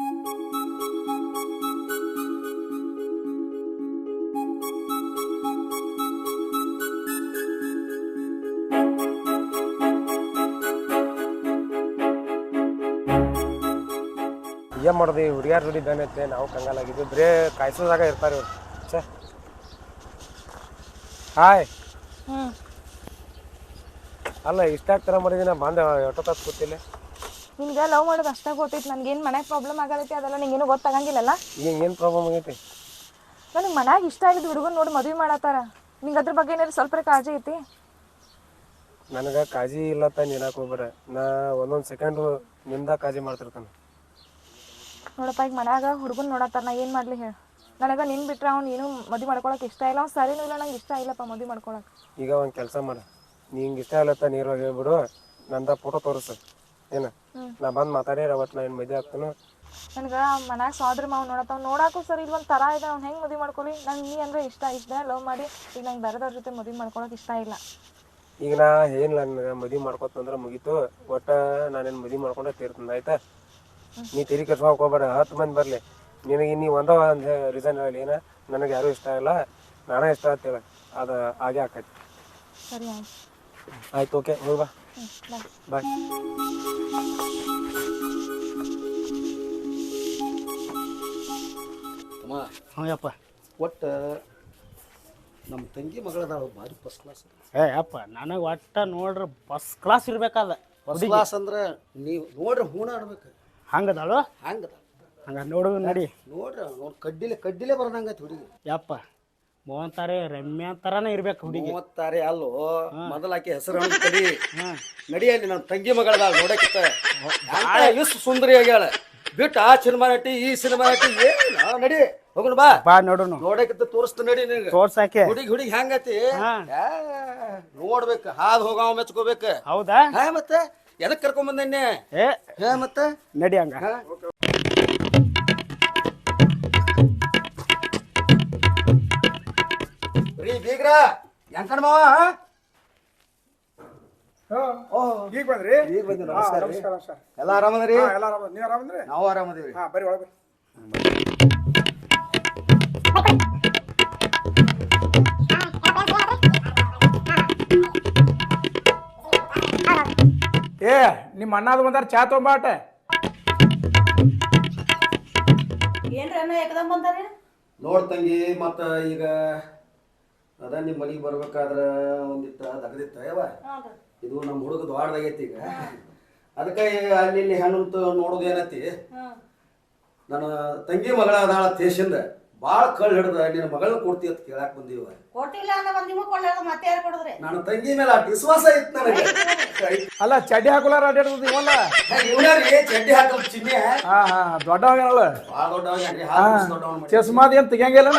ಏನು ಮಾಡೋದು ಈ ಹುಡುಗಿಯಾರ ಜೋಡಿ ಬೇನೈತೆ ನಾವು ಕಂಗಾಲಾಗಿದ್ವಿ ಬರೇ ಕಾಯ್ಸೋದಾಗ ಇರ್ತಾರೆ ಇವ್ರು ಛೇ ಹಾಯ್ ಅಲ್ಲ ಇಷ್ಟ ಆಗ್ತಾರ ಮಾಡಿದೀನಿ ನಾ ಬಂದೆ ಎಷ್ಟೊತ್ತ ಕೂತಿಲ್ಲ ನಿಮ್ಗೆ ಲವ್ ಮಾಡೋದು ಅಷ್ಟೇ ಗೊತ್ತೈತಿ ನನಗೇನು ಮನ್ಯಾಗ ಪ್ರಾಬ್ಲಮ್ ಆಗಲೈತಿ ಅದೆಲ್ಲ ನಿಂಗೇನು ಗೊತ್ತಾಗಂಗಿಲ್ಲಲ್ಲ ಈಗ ಏನು ಪ್ರಾಬ್ಲಮ್ ಆಗೈತಿ ನನಗೆ ಮನ್ಯಾಗ ಇಷ್ಟ ಆಗಿದ್ದು ಹುಡುಗನ್ ನೋಡಿ ಮದುವೆ ಮಾಡತ್ತಾರ ನಿಂಗೆ ಅದ್ರ ಬಗ್ಗೆ ಏನಾದ್ರು ಸ್ವಲ್ಪ ಕಾಳಜಿ ಐತಿ ನನಗೆ ಕಾಳಜಿ ಇಲ್ಲತ್ತ ನೀನಾಕ ಹೋಗ್ಬೇಡ ನಾ ಒಂದೊಂದು ಸೆಕೆಂಡು ನಿಂದ ಕಾಳಜಿ ಮಾಡ್ತಿರ್ತಾನೆ ನೋಡಪ್ಪ ಈಗ ಮನ್ಯಾಗ ಹುಡುಗನ್ ನೋಡತ್ತಾರ ನಾ ಏನು ಮಾಡ್ಲಿ ಹೇಳಿ ನನಗೆ ನಿನ್ ಬಿಟ್ರೆ ಅವ್ನು ಏನು ಮದುವೆ ಮಾಡ್ಕೊಳಕ್ಕೆ ಇಷ್ಟ ಇಲ್ಲ ಅವ್ನು ಸರಿನೂ ಇಲ್ಲ ನಂಗೆ ಇಷ್ಟ ಇಲ್ಲಪ್ಪ ಮದುವೆ ಮಾಡ್ಕೊಳಕ್ಕೆ ಈಗ ಒಂದು ಕೆಲಸ ಮಾಡ ನೀ ಹಿಂಗೆ ಇಷ್ಟ ಇಲ್ಲತ್ತ ನೀರಾಗ ಹೇಳ್ಬಿಡು ನಂದ ಫೋಟೋ ತೋರಿಸು ಏನು ನಾ ಬಂದು ಮಾತಾಡ್ಯಾರ ಅವತ್ತು ನಾ ಏನು ಮದುವೆ ಆಗ್ತಾನೆ ನನಗೆ ಮನ್ಯಾಗ ಸೋದ್ರ ಮಾವು ನೋಡತ್ತಾವ ನೋಡಕ್ಕೂ ಸರಿ ಇಲ್ಲಿ ಒಂದು ಥರ ಇದೆ ಅವ್ನು ಹೆಂಗೆ ಮದುವೆ ಮಾಡ್ಕೊಳ್ಳಿ ನಂಗೆ ನೀ ಅಂದರೆ ಇಷ್ಟ ಲವ್ ಮಾಡಿ ಈಗ ನಂಗೆ ಬೇರೆದವ್ರ ಜೊತೆ ಮದುವೆ ಮಾಡ್ಕೊಳಕ್ಕೆ ಇಷ್ಟ ಇಲ್ಲ ಈಗ ನಾ ಏನಿಲ್ಲ ನನಗೆ ಮದುವೆ ಮಾಡ್ಕೊತಂದ್ರೆ ಮುಗೀತು ಒಟ್ಟು ನಾನೇನು ಮದುವೆ ಮಾಡ್ಕೊಂಡೆ ತೀರ್ತಂದು ಆಯ್ತಾ ನೀ ತಿರಿ ಕೆಡ್ಸ್ಕೊಳಕ್ಕೆ ಹೋಗ್ಬೇಡ 10 ಮಂದಿ ಬರಲಿ ನಿನಗೆ ನೀ ಒಂದು ರೀಸನ್ ಹೇಳಿ ಏನ ನನಗೆ ಯಾರೂ ಇಷ್ಟ ಇಲ್ಲ ನಾನೇ ಇಷ್ಟ ಅಂತೇಳಿ ಅದು ಹಾಗೆ ಆಕೈತಿ ಸರಿ ಆಯ್ತು ಆಯ್ತು ಓಕೆ ಹೋಗಿ ಬಾ ಬಾಯ್ ಹಾಂ ಒಟ್ಟು ನಮ್ಮ ತಂಗಿ ಮಗಳದಾಳು ಭಾರಿ ಫಸ್ಟ್ ಕ್ಲಾಸ್ ಅಪ್ಪ ನನಗೆ ಒಟ್ಟ ನೋಡ್ರಿ ಫಸ್ಟ್ ಕ್ಲಾಸ್ ಇರ್ಬೇಕಾದ ಫಸ್ಟ್ ಕ್ಲಾಸ್ ಅಂದ್ರೆ ನೀವು ನೋಡ್ರಿ ಹೂಣ ಆಡ್ಬೇಕು ಹಂಗದಾಳು ಹಂಗದ ಹಂಗ ನೋಡು ನಡಿ ನೋಡ್ರಿ ನೋಡಿ ಕಡ್ಡಿಲೆ ಬರ್ದಂಗೈತಿ ಹುಡುಗಿ ಯಪ್ಪ ಮೋಹನ್ತಾರೆ ರಮ್ಯಾ ಥರನೇ ಇರ್ಬೇಕು ಹುಡುಗಿ ಮೂವತ್ತಾರೆ ಅಲ್ಲೋ ಮೊದಲಾಕಿ ಹೆಸರು ಕಡಿ ನಡಿಯಲ್ಲಿ ನಮ್ಮ ತಂಗಿ ಮಗಳದಾಳ ನೋಡಕ್ಕಿತ್ತ ಇಷ್ಟು ಸುಂದರಿ ಆಗ್ಯಾಳ ಬಿಟ್ಟು ಆ ಸಿನಿಮಾ ನಟಿ ಈ ಸಿನಿಮಾ ನಟಿ ಏನು ನಡಿ ಹೋಗೋಣ ಬಾ ಬಾ ನೋಡೋಣ ನೋಡಕ್ಕಿತ್ತ ತೋರಿಸ್ತ ನಡಿ ನಿನಗೆ ತೋರ್ಸಾಕೆ ಹುಡುಗಿ ಹೆಂಗತಿ ನೋಡ್ಬೇಕು ಹಾದ್ ಹೋಗಾವ ಮೆಚ್ಕೋಬೇಕು ಹೌದಾ ಹಾ ಮತ್ತೆ ಎದಕ್ ಕರ್ಕೊಂಡ್ ಬಂದೇನೆ ಏ ಮತ್ತೆ ನಡಿ ಹಂಗ ರೀ ಬೀಗ್ರ ಹೆಂಗ್ ಮಾವ ಈಗ ಬಂದ್ರಿ ಈಗ ಬಂದಿ ನಮಸ್ಕಾರ ನಮಸ್ಕಾರ ಎಲ್ಲ ಆರಾಮದ್ರಿ ಎಲ್ಲ ಆರಾಮ ನೀವು ಆರಾಮಂದ್ರಿ ನಾವು ಆರಾಮದೇವಿ ಬರ್ರಿ ಒಳಗೆ ಏ ನಿಮ್ಮ ಅಣ್ಣಾದ ಬಂದಾರ ಚಾ ತೊಂಬಾಟ ಏನ್ರಿ ಅಣ್ಣ ಏಕದಮ್ ಬಂದಾರೆ ನೋಡ್ ತಂಗಿ ಮತ್ತ ಈಗ ಅದ ನಿಮ್ ಮನಿಗೆ ಬರ್ಬೇಕಾದ್ರ ಒಂದಿತ್ತ ದಗದಿತ್ತ ಯವ ಇದು ನಮ್ಮ ಹುಡುಗ ದ್ವಾರದಾಗೈತಿ ಈಗ ಅದಕ್ಕೆ ಅಲ್ಲಿ ಇಲ್ಲಿ ಹೆಣ್ಣು ನೋಡೋದು ಏನೈತಿ ನನ್ನ ತಂಗಿ ಮಗಳ ಅದಾಳ ತೇಶಿಂದ ಭಾಳ ಕಳ್ಳು ಹಿಡ್ದ ನಿನ್ನ ಮಗಳನ್ನ ಕೊಡ್ತಿ ಅಂತ ಕೇಳಾಕ್ ಬಂದೀವ ಕೊಟ್ಟಿಲ್ಲ ಅನ್ನೋ ಒಂದ್ ನಿಮಗ್ ಕೊಡ್ಲಾರ ಮತ್ತೆ ಯಾರು ಕೊಡಿದ್ರಿ ನನ್ನ ತಂಗಿ ಮೇಲೆ ಅಷ್ಟು ವಿಶ್ವಾಸ ಇತ್ತು ನನಗೆ ಅಲ್ಲ ಚಡ್ಡಿ ಹಾಕೋಲಾರ ಅಡ್ಡಾಡ್ತದ ಇವಲ್ಲ ಇವನಾರಿ ಚಡ್ಡಿ ಹಾಕಲ್ ಚಿನ್ನೆ ಹಾ ಹಾ ದೊಡ್ಡವಲ್ಲ ಭಾಳ ದೊಡ್ಡವ ಚಸ್ಮಾದ್ ಏನ್ ತೆಗಿಯಂಗಿಲ್ಲ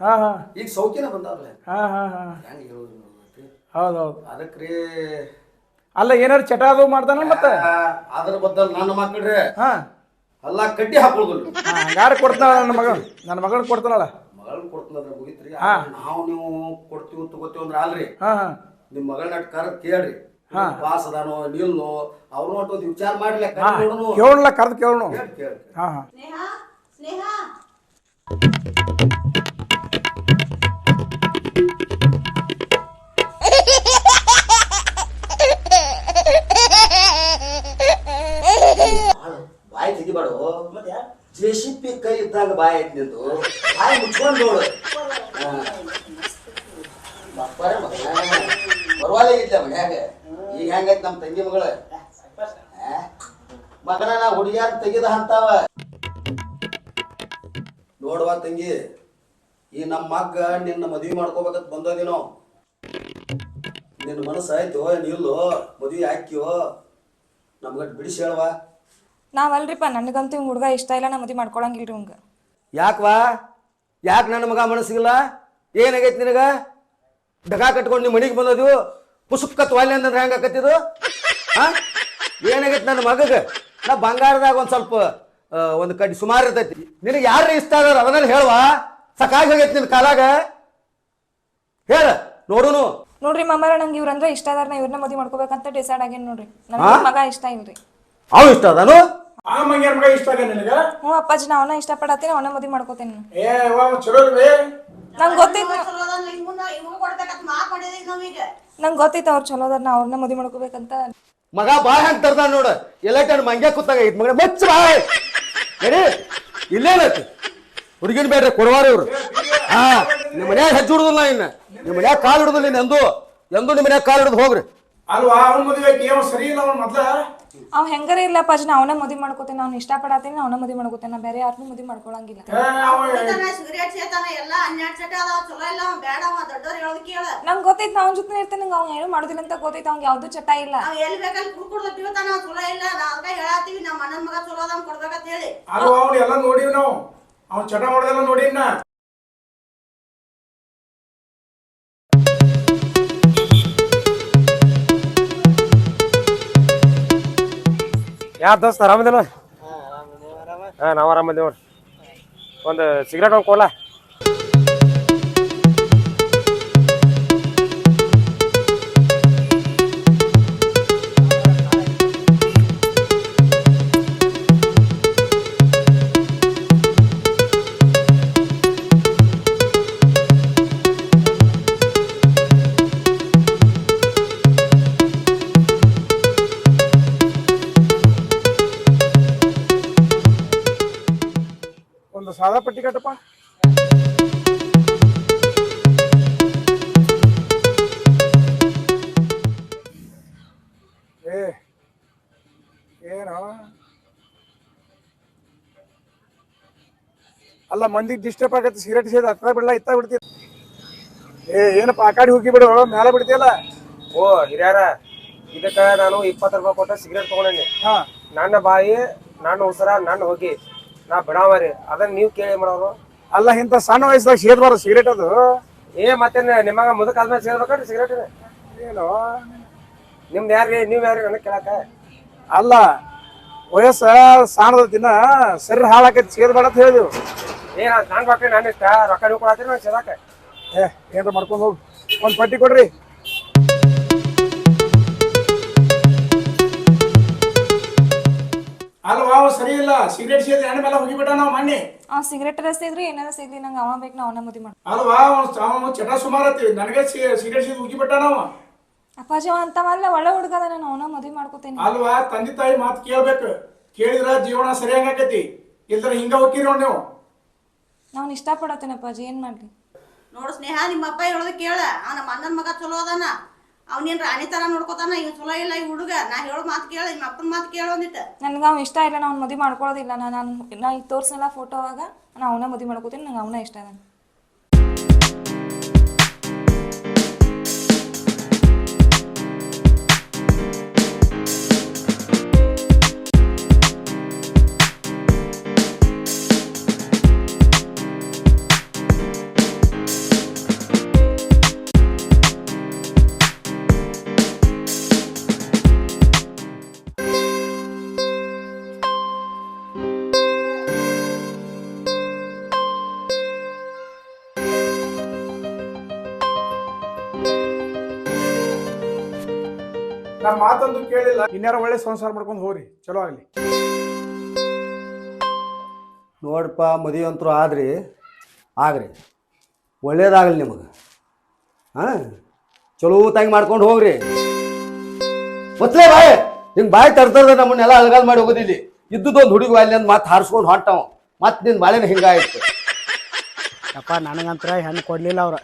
ಹಾ ಹಾ ಈಗ ಸೌಖ್ಯನ ಬಂದಾವ್ರೆ ಹಾ ಹಾ ಹಾ ಹೆಂಗ ಹೇಳುದು ಹೌದೌದು ಅದಕ್ರಿ ಅಲ್ಲ ಏನಾರು ಚಟ ಅದು ಮಾಡ್ತಾನ ಮತ್ತೆ ಅದ್ರ ಬದ್ದಲ್ ನನ್ನ ಮಕ್ಕಳ್ರಿ ಹಾ ಅಲ್ಲ ಕಡ್ಡಿ ಹಾಕೊಳ್ಳೋದಿಲ್ಲ ಹಂಗಾರ ಕೊಡ್ತಾಳ ನನ್ನ ಮಗಳನ್ನ ಕೊಡ್ತಾನಲ್ಲ ಮಗಳನ್ನ ಕೊಡ್ತಂದ್ರ ಮುಗಿತ್ರಿ ನಾವು ನೀವು ಕೊಡ್ತೀವಿ ತಗೋತೀವಿ ಅಂದ್ರ ಅಲ್ರಿ ಹಾ ಹಾ ನಿಮ್ ಮಗಳನ್ನ ಕರೆದ್ ಕೇಳ್ರಿ ಪಾಸ್ ಅದಾನೋ ನಿಲ್ಲೋ ಅವ್ರು ಒಟ್ಟು ಒಂದು ವಿಚಾರ ಮಾಡ್ಲಿ ಕೇಳಲ್ಲ ಕರ್ದು ಕೇಳೋಣ ಕೇಳಿ ಹಾ ಹಾ ಸ್ನೇಹ ಸ್ನೇಹ ಬಾಯಿ ತೆಗಿಬಾಡು ಜೆಸಿಪಿ ಕೈ ಇದ್ದಾಗ ಬಾಯಿ ಐತಿ ನಿಂದು ಬಾಯಿ ಮುಚ್ಕೊಂಡು ನೋಡು ಬರವಾಲಾಗಿದ್ಲ ಮನ್ಯಾಗ ಈಗ ಹೆಂಗೈತಿ ನಮ್ಮ ತಂಗಿ ಮಗಳ ಮಗನ ನಾ ಹುಡುಗಿಯಾರ ತೆಗಿದ ಅಂತಾವ ನೋಡುವ ತಂಗಿ ಈ ನಮ್ಮ ಮಗ್ಗ ನಿನ್ನ ಮದ್ವಿ ಮಾಡ್ಕೋಬೇಕಂತ ಬಂದೋದಿನೋ ನಿನ್ನ ಮನಸ್ಸು ಆಯ್ತು ನಿಲ್ಲೋ ಮದ್ವಿ ಹಾಕ್ಯೋ ನಮ್ಗಟ್ಟು ಬಿಡಿಸಿ ಹೇಳುವ ನಾವಲ್ರಿಪ್ಪ ನನಗಂತೂ ಹಿಂಗೆ ಹುಡುಗ ಇಷ್ಟ ಇಲ್ಲ ನಾ ಮದುವೆ ಮಾಡ್ಕೊಳಂಗಿಲ್ರಿ ಹಂಗೆ ಯಾಕವಾ ಯಾಕೆ ನನ್ನ ಮಗ ಮನಸ್ಸಿಗಿಲ್ಲ ಏನಾಗೈತಿ ನಿನಗ ಡಗಾ ಕಟ್ಕೊಂಡು ನಿಮ್ಮ ಮನೆಗೆ ಬಂದದು ಪುಷ್ಪಕತ್ ವಾಲ್ಯ ಅಂದ್ರೆ ಹೆಂಗೆ ಆಕತ್ತಿದು ಹಾ ಏನಾಗೈತಿ ನನ್ನ ಮಗಗೆ ನಾ ಬಂಗಾರದಾಗ ಒಂದು ಸ್ವಲ್ಪ ಒಂದು ಕಡ್ಡಿ ಸುಮಾರು ಇರ್ತೈತಿ ನಿನಗೆ ಯಾರು ಇಷ್ಟ ಅದಾರ ಅದನ್ನೆಲ್ಲ ಹೇಳುವ ಸಾಕಾಗಿ ಹೋಗೈತಿ ನಿನ್ನ ಕಾಲಾಗ ಹೇಳ ನೋಡುನು ನೋಡ್ರಿ ಮಾಮಾರ ನಂಗೆ ಇವ್ರಂದ್ರೆ ಇಷ್ಟ ಅದಾರ ನಾ ಇವ್ರನ್ನ ಮದುವೆ ಮಾಡ್ಕೋಬೇಕಂತ ಡಿಸೈಡ್ ಆಗೇನಿ ನೋಡ್ರಿ ನನಗೆ ಮಗ ಇಷ್ಟ ಇಲ್ರಿ ಅವ ಇಷ್ಟ ಅದಾನು ಆ ಮಂಗ್ಯಾರ ಮಗ ಇಷ್ಟ ಆಗ ನಿನಗ? ಹ್ಞೂ ಅಪ್ಪಾಜಿ ನಾ ಅವನ ಇಷ್ಟಪಡತ್ತೀನಿ ಅವನ ಮದುವೆ ಮಾಡ್ಕೋತೀನಿ ಏ ಅವ್ವ ಚಲೋ ಇಲ್ವೇ? ನಂಗೆ ಗೊತ್ತಿತ್ತು ಚಲೋ ಅದ ಇನ್ ಮುಂದೆ ಇವ್ ಕೊಡ್ಬೇಕಂತ ಮಾತು ಮಾಡಿದೀವಿ ನಾವೀಗ. ನಂಗೆ ಗೊತ್ತಿತ್ತು ಅವ್ರು ಚಲೋ ಅದಾರ ನಾ ಅವ್ರನ್ನ ಮದುವೆ ಮಾಡ್ಕೋಬೇಕಂತ ಮಗ ಬಾಯ್ ಹಂಗೆ ತರ್ದ ನೋಡ ಎಲ್ಲ ಟನ್ ಮಂಗ್ಯ ಕೂತಾಗ ಐತ್ ಮಗ ಮಚ್ಚ ಬಾಯ್ ನಡಿ ಇಲ್ಲೇನೈತಿ ಹುಡುಗಿನ ಬೇಡ್ರಿ ಕೊಡವಾರ ಇವ್ರು ಹಾ ನಿಮ್ಮ ಮನ್ಯಾಗ ಹೆಜ್ಜೆ ಹಿಡುದಿಲ್ಲ ಇನ್ನ ನಿಮ್ಮ ಮನ್ಯಾಗ ಕಾಲು ಹಿಡುದಿಲ್ಲ ಇನ್ನು ಎಂದೂ ನಿಮ್ಮ ಮನ್ಯಾಗ ಕಾಲು ಹಿಡಿದು ಹೋಗ್ರಿ ಅಲ್ವಾ ಅವ್ನ ಮದುವೆ ಅವ ಸರಿ ಇಲ್ಲ ಅವ್ನ ಮೊದ್ಲ. ಅವ್ ಹೆಂಗಾರ ಇಲ್ಲ ಅಪ್ಪಾಜಿ ನಾ ಅವನ ಮದುವೆ ಮಾಡ್ಕೋತೀನಿ ಅವ್ನ ಇಷ್ಟಪಡತ್ತೀನಿ ಅವನ ಮದುವೆ ಮಾಡ್ಕೋತೀನಿ ನಾ ಬೇರೆ ಯಾರನ್ನೂ ಮದುವೆ ಮಾಡ್ಕೊಳಂಗಿಲ್ಲ ಸಿಗರೇಟ್ ಸೇತಾನ ಎಲ್ಲ ಹನ್ನೆರಡು ಚಟ ಅದಾವ ಚಲೋ ಇಲ್ಲ ಅವ ಬೇಡ ಅವ ದೊಡ್ಡವ್ರು ಹೇಳೋದು ಕೇಳ. ನಂಗೆ ಗೊತ್ತೈತೆ ನಾ ಅವ್ನ ಜೊತೆ ಇರ್ತೀನಿ ನಂಗೆ ಅವ್ನು ಏನು ಮಾಡೋದಿಲ್ಲ ಅಂತ ಗೊತ್ತೈತೆ ಅವ್ನಿಗೆ ಯಾವ್ದು ಚಟ ಇಲ್ಲ ನಾವ್ ಎಲ್ಲಿ ಬೇಕಲ್ಲಿ ಕುಡ್ಕೊಡ್ದ ತಿಳ್ತಾನ ಅವ ಚಲೋ ಇಲ್ಲ ನಾ ಅದಕ್ಕ ಹೇಳತ್ತೀವಿ ನಮ್ಮ ಅಣ್ಣನ ಮಗ ಚಲೋ ಅದ ಕೊಡ್ಬೇಕಂತ ಹೇಳಿ. ಅಲ್ವಾ ಅವ್ನು ಎಲ್ಲ ನೋಡಿವ್ ನಾವು ಅವ್ನ ಚಟ ಮಾಡೋದೆಲ್ಲ ನೋಡಿನ. ಯಾರ ದೋಸ್ತ ಆರಾಮದಿಲ್ಲ? ಹಾ ನಾವು ಆರಾಮದೇವ್ ನೋಡ್ರಿ. ಒಂದು ಸಿಗರೇಟ್ ಒಂದು ಕೊಡ್ಲಾ? ಒಂದು ಸಾದಾ ಪಟ್ಟಿ ಕಟ್ಟಪ್ಪ. ಏ ಏನು ಅಲ್ಲ ಮಂದಿಗೆ ಡಿಸ್ಟರ್ಬ್ ಆಗತ್ತೆ ಸಿಗರೇಟ್ ಸೇದ್ ಹತ್ರ ಬಿಡಲ್ಲ ಇತ್ತ ಬಿಡ್ತೀರ. ಏ ಏನಪ್ಪ ಆ ಕಡೆ ಹೋಗಿ ಬಿಡು ಮ್ಯಾಲ ಬಿಡ್ತೀಯಲ್ಲ. ಓ ಹಿರಿಯಾರ ಇದಕ್ಕೆ ನಾನು 20 ರೂಪಾಯಿ ಕೊಟ್ಟು ಸಿಗರೇಟ್ ತಗೊಂಡೇನಿ. ಹಾ ನನ್ನ ಬಾಯಿ ನನ್ನ ಉಸಿರ ನನ್ನ ಹೋಗಿ ನಾ ಬಿಡಾವರಿ ಅದನ್ನ ನೀವು ಕೇಳಿ ಮಾಡೋರು. ಅಲ್ಲ ಇಂಥ ಸಣ್ಣ ವಯಸ್ಸದಾಗ ಸೇದ್ಬಾರ್ದು ಸಿಗರೇಟ್ ಅದು. ಮತ್ತೆ ನಿಮಗ ಮುದಕ್ ಆದ್ಮೇಲೆ ಸೇರ್ಬೇಕಲ್ರಿ ಸಿಗರೇಟ್? ಏನು ನಿಮ್ದು ಯಾರ್ರಿ ನೀವ್ ಯಾರ್ರಿ ನನಗೆ ಕೇಳಾಕ? ಅಲ್ಲ ವಯಸ್ಸ ಸಾಣದ ದಿನ ಸರಿ ಹಾಳಾಕೈತಿ ಸೇದ್ಬೇಡ ಅಂತ ಹೇಳಿದೆವು. ನಾನ್ ಬಾಕ್ರಿ ನಾನು ಇಷ್ಟ ರೊಕ್ಕ ನೀವು ಕೊಡತ್ತೀರಿ ನಾನು ಸೇದಾಕ. ಏ ಏನ್ರ ಮಾಡ್ಕೊಂಡು ಹೋಗಿ ಒಂದು ಪಟ್ಟಿ ಕೊಡ್ರಿ. ಅಲ್ವಾ ಅವ ಸರಿ ಇಲ್ಲ ಸಿಗರೇಟ್ ಸೇದಿ ಎಣ್ಣೆ ಮೇಲೆ ಹೋಗಿಬಿಟ್ಟ ನಾವು ಮೊನ್ನೆ. ಸಿಗರೇಟ್ ಸೇದ್ರಿ ಏನಾರ ಸೇದ್ಲಿ ನಂಗೆ ಅವ ಬೇಕು ನಾ ಅವನ ಮದುವೆ ಮಾಡಿ. ಅಲ್ವಾ ಅವನು ಚಟ ಸುಮಾರು ಐತಿ ನನಗೆ ಸಿಗರೇಟ್ ಸೇದಿ ಹೋಗಿಬಿಟ್ಟ ನಾವು. ಅಪ್ಪಾಜಿ ಅವ ಅಂತವಲ್ಲ ಒಳ್ಳೆ ಹುಡುಗ ಅದ ನಾನು ಅವನ ಮದುವೆ ಮಾಡ್ಕೋತೀನಿ. ಅಲ್ವಾ ತಂದೆ ತಾಯಿ ಮಾತು ಕೇಳ್ಬೇಕು ಕೇಳಿದ್ರ ಜೀವನ ಸರಿ ಹಂಗಾಕೈತಿ ಇಲ್ದ್ರ ಹಿಂಗ ಹೋಗಿರಿ ನೋಡಿ ನೀವು. ನಾನು ಇಷ್ಟಪಡತ್ತೀನಿ ಅಪ್ಪಾಜಿ ಏನ್ ಮಾಡ್ಲಿ. ನೋಡು ಸ್ನೇಹ ನಿಮ್ಮ ಅಪ್ಪ ಹೇಳೋದು ಕೇಳ ನಮ್ಮ ಅಣ್ಣನ ಮಗ ಚಲೋ ಅದಾನ ಅವನೇನ್ ರಾಣಿ ತರ ನೋಡ್ಕೋತಾನ ಇವ್ ಚಲೋ ಇಲ್ಲ ಈ ಹುಡುಗ ನಾ ಹೇಳೋ ಮಾತು ಕೇಳ ನಿಮ್ಮ ಅಪ್ಪನ ಮಾತು ಕೇಳ ಒಂದಿಟ್ಟ. ನನ್ಗೆ ಅವ್ನು ಇಷ್ಟ ಇಲ್ಲ ನಾನು ಮದುವೆ ಮಾಡ್ಕೊಳ್ಳೋದಿಲ್ಲ. ನಾ ಈಗ ತೋರ್ಸಲ್ಲ ಫೋಟೋ ಆಗ ನಾನು ಅವನ ಮದುವೆ ಮಾಡ್ಕೋತೀನಿ ನಂಗೆ ಅವನ ಇಷ್ಟ ಅದ. ನಮ್ಮ ಮಾತಂತೂ ಕೇಳಿಲ್ಲ ಇನ್ಯಾರ ಒಳ್ಳೆ ಸಂಸಾರ ಮಾಡ್ಕೊಂಡು ಹೋಗ್ರಿ ಚಲೋ ಆಗ್ಲಿ. ನೋಡಪ್ಪ ಮದುವೆ ಅಂತರೂ ಆಗ್ರಿ ಒಳ್ಳೇದಾಗಲಿ ನಿಮಗೆ. ಹಾಂ ಚಲೋ ತಂಗಿ ಮಾಡ್ಕೊಂಡು ಹೋಗ್ರಿ. ಮೊದಲೇ ಬಾಯ್ ಹಿಂಗೆ ಬಾಯಿ ತಡ್ತದ ನಮ್ಮನ್ನೆಲ್ಲ ಅಳಗಾಲ್ ಮಾಡಿ ಹೋಗೋದಿಲ್ಲಿ ಇದ್ದುದೊಂದು ಹುಡುಗ ಅಲ್ಲಿ ಅಂತ ಮತ್ತೆ ಹಾರಿಸ್ಕೊಂಡು ಹೊಂಟಾವ ಮತ್ತೆ ನಿನ್ನ ಬಾಳೆನ ಹಿಂಗಾಯ್ತು. ಯಪ್ಪ ನನಗಂತ್ರ ಹೆಣ್ಣು ಕೊಡ್ಲಿಲ್ಲ ಅವ್ರ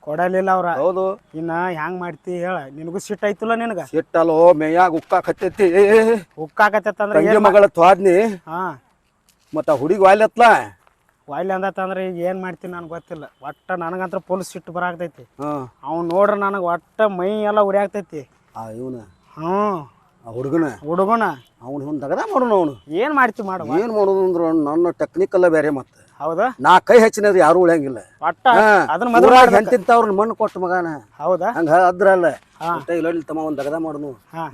ಕೊಡಲಿಲ್ಲ ಅವ್ರ. ಹೌದು ಇನ್ನ ಹ್ಯಾಂಗ್ ಮಾಡ್ತಿ ಹೇಳ ನಿನಗೂ ಸಿಟ್ಟು ಐತಿಲ್ಲ ನಿನಗ? ಸಿಟ್ಟಲ್ಲೋ ಮೇಯಾಗ ಉಕ್ಕಾಕತ್ತೈತಿ ಉಕ್ಕಾಕತ್ತಂದ್ರೆ ತಂಗಿ ಮಗಳ ತ್ವಾದ್ನಿ ಹಾ ಮತ್ತ ಹುಡುಗಿ ವಾಯ್ಲತ್ಲ ವಾಯ್ಲಿ ಅಂದತ್ತಂದ್ರೆ ಈಗ ಏನ್ ಮಾಡ್ತೀನಿ ನನಗೆ ಗೊತ್ತಿಲ್ಲ. ಒಟ್ಟ ನನಗಂತ್ರ ಫುಲ್ ಸಿಟ್ಟು ಬರಾಕ್ತೈತಿ. ಅವ್ನು ನೋಡ್ರ ನನಗೆ ಒಟ್ಟ ಮೈ ಎಲ್ಲ ಉರಿಯಾಗ್ತೈತಿ. ಇವನ ಹುಡುಗನ ಅವ್ನು ಅವ್ನು ದಗದ ಮಾಡೋಣ. ಅವನು ಏನ್ ಮಾಡ್ತಿ ಮಾಡ ಏನ್ ಮಾಡೋದು ಅಂದ್ರೆ ನನ್ನ ಟೆಕ್ನಿಕಲ್ಲ ಬೇರೆ ಮತ್ತೆ. ಹೌದಾ ನಾ ಕೈ ಹೆಚ್ಚಿನವ್ರು ಯಾರು ಉಳಿಯಂಗಿಲ್ಲ. ಒಟ್ಟ ಅದನ್ನ ಮದುವೆ ಹೆಂತಿಂತವ್ರನ್ನ ಮಣ್ಣು ಕೊಟ್ಟ ಮಗನ. ಹೌದಾ ಹಂಗ ಅದ್ರಲ್ಲ ಇಲ್ಲ ತಮ್ಮ ಅವ್ನು ದಗದ ಮಾಡೋನು.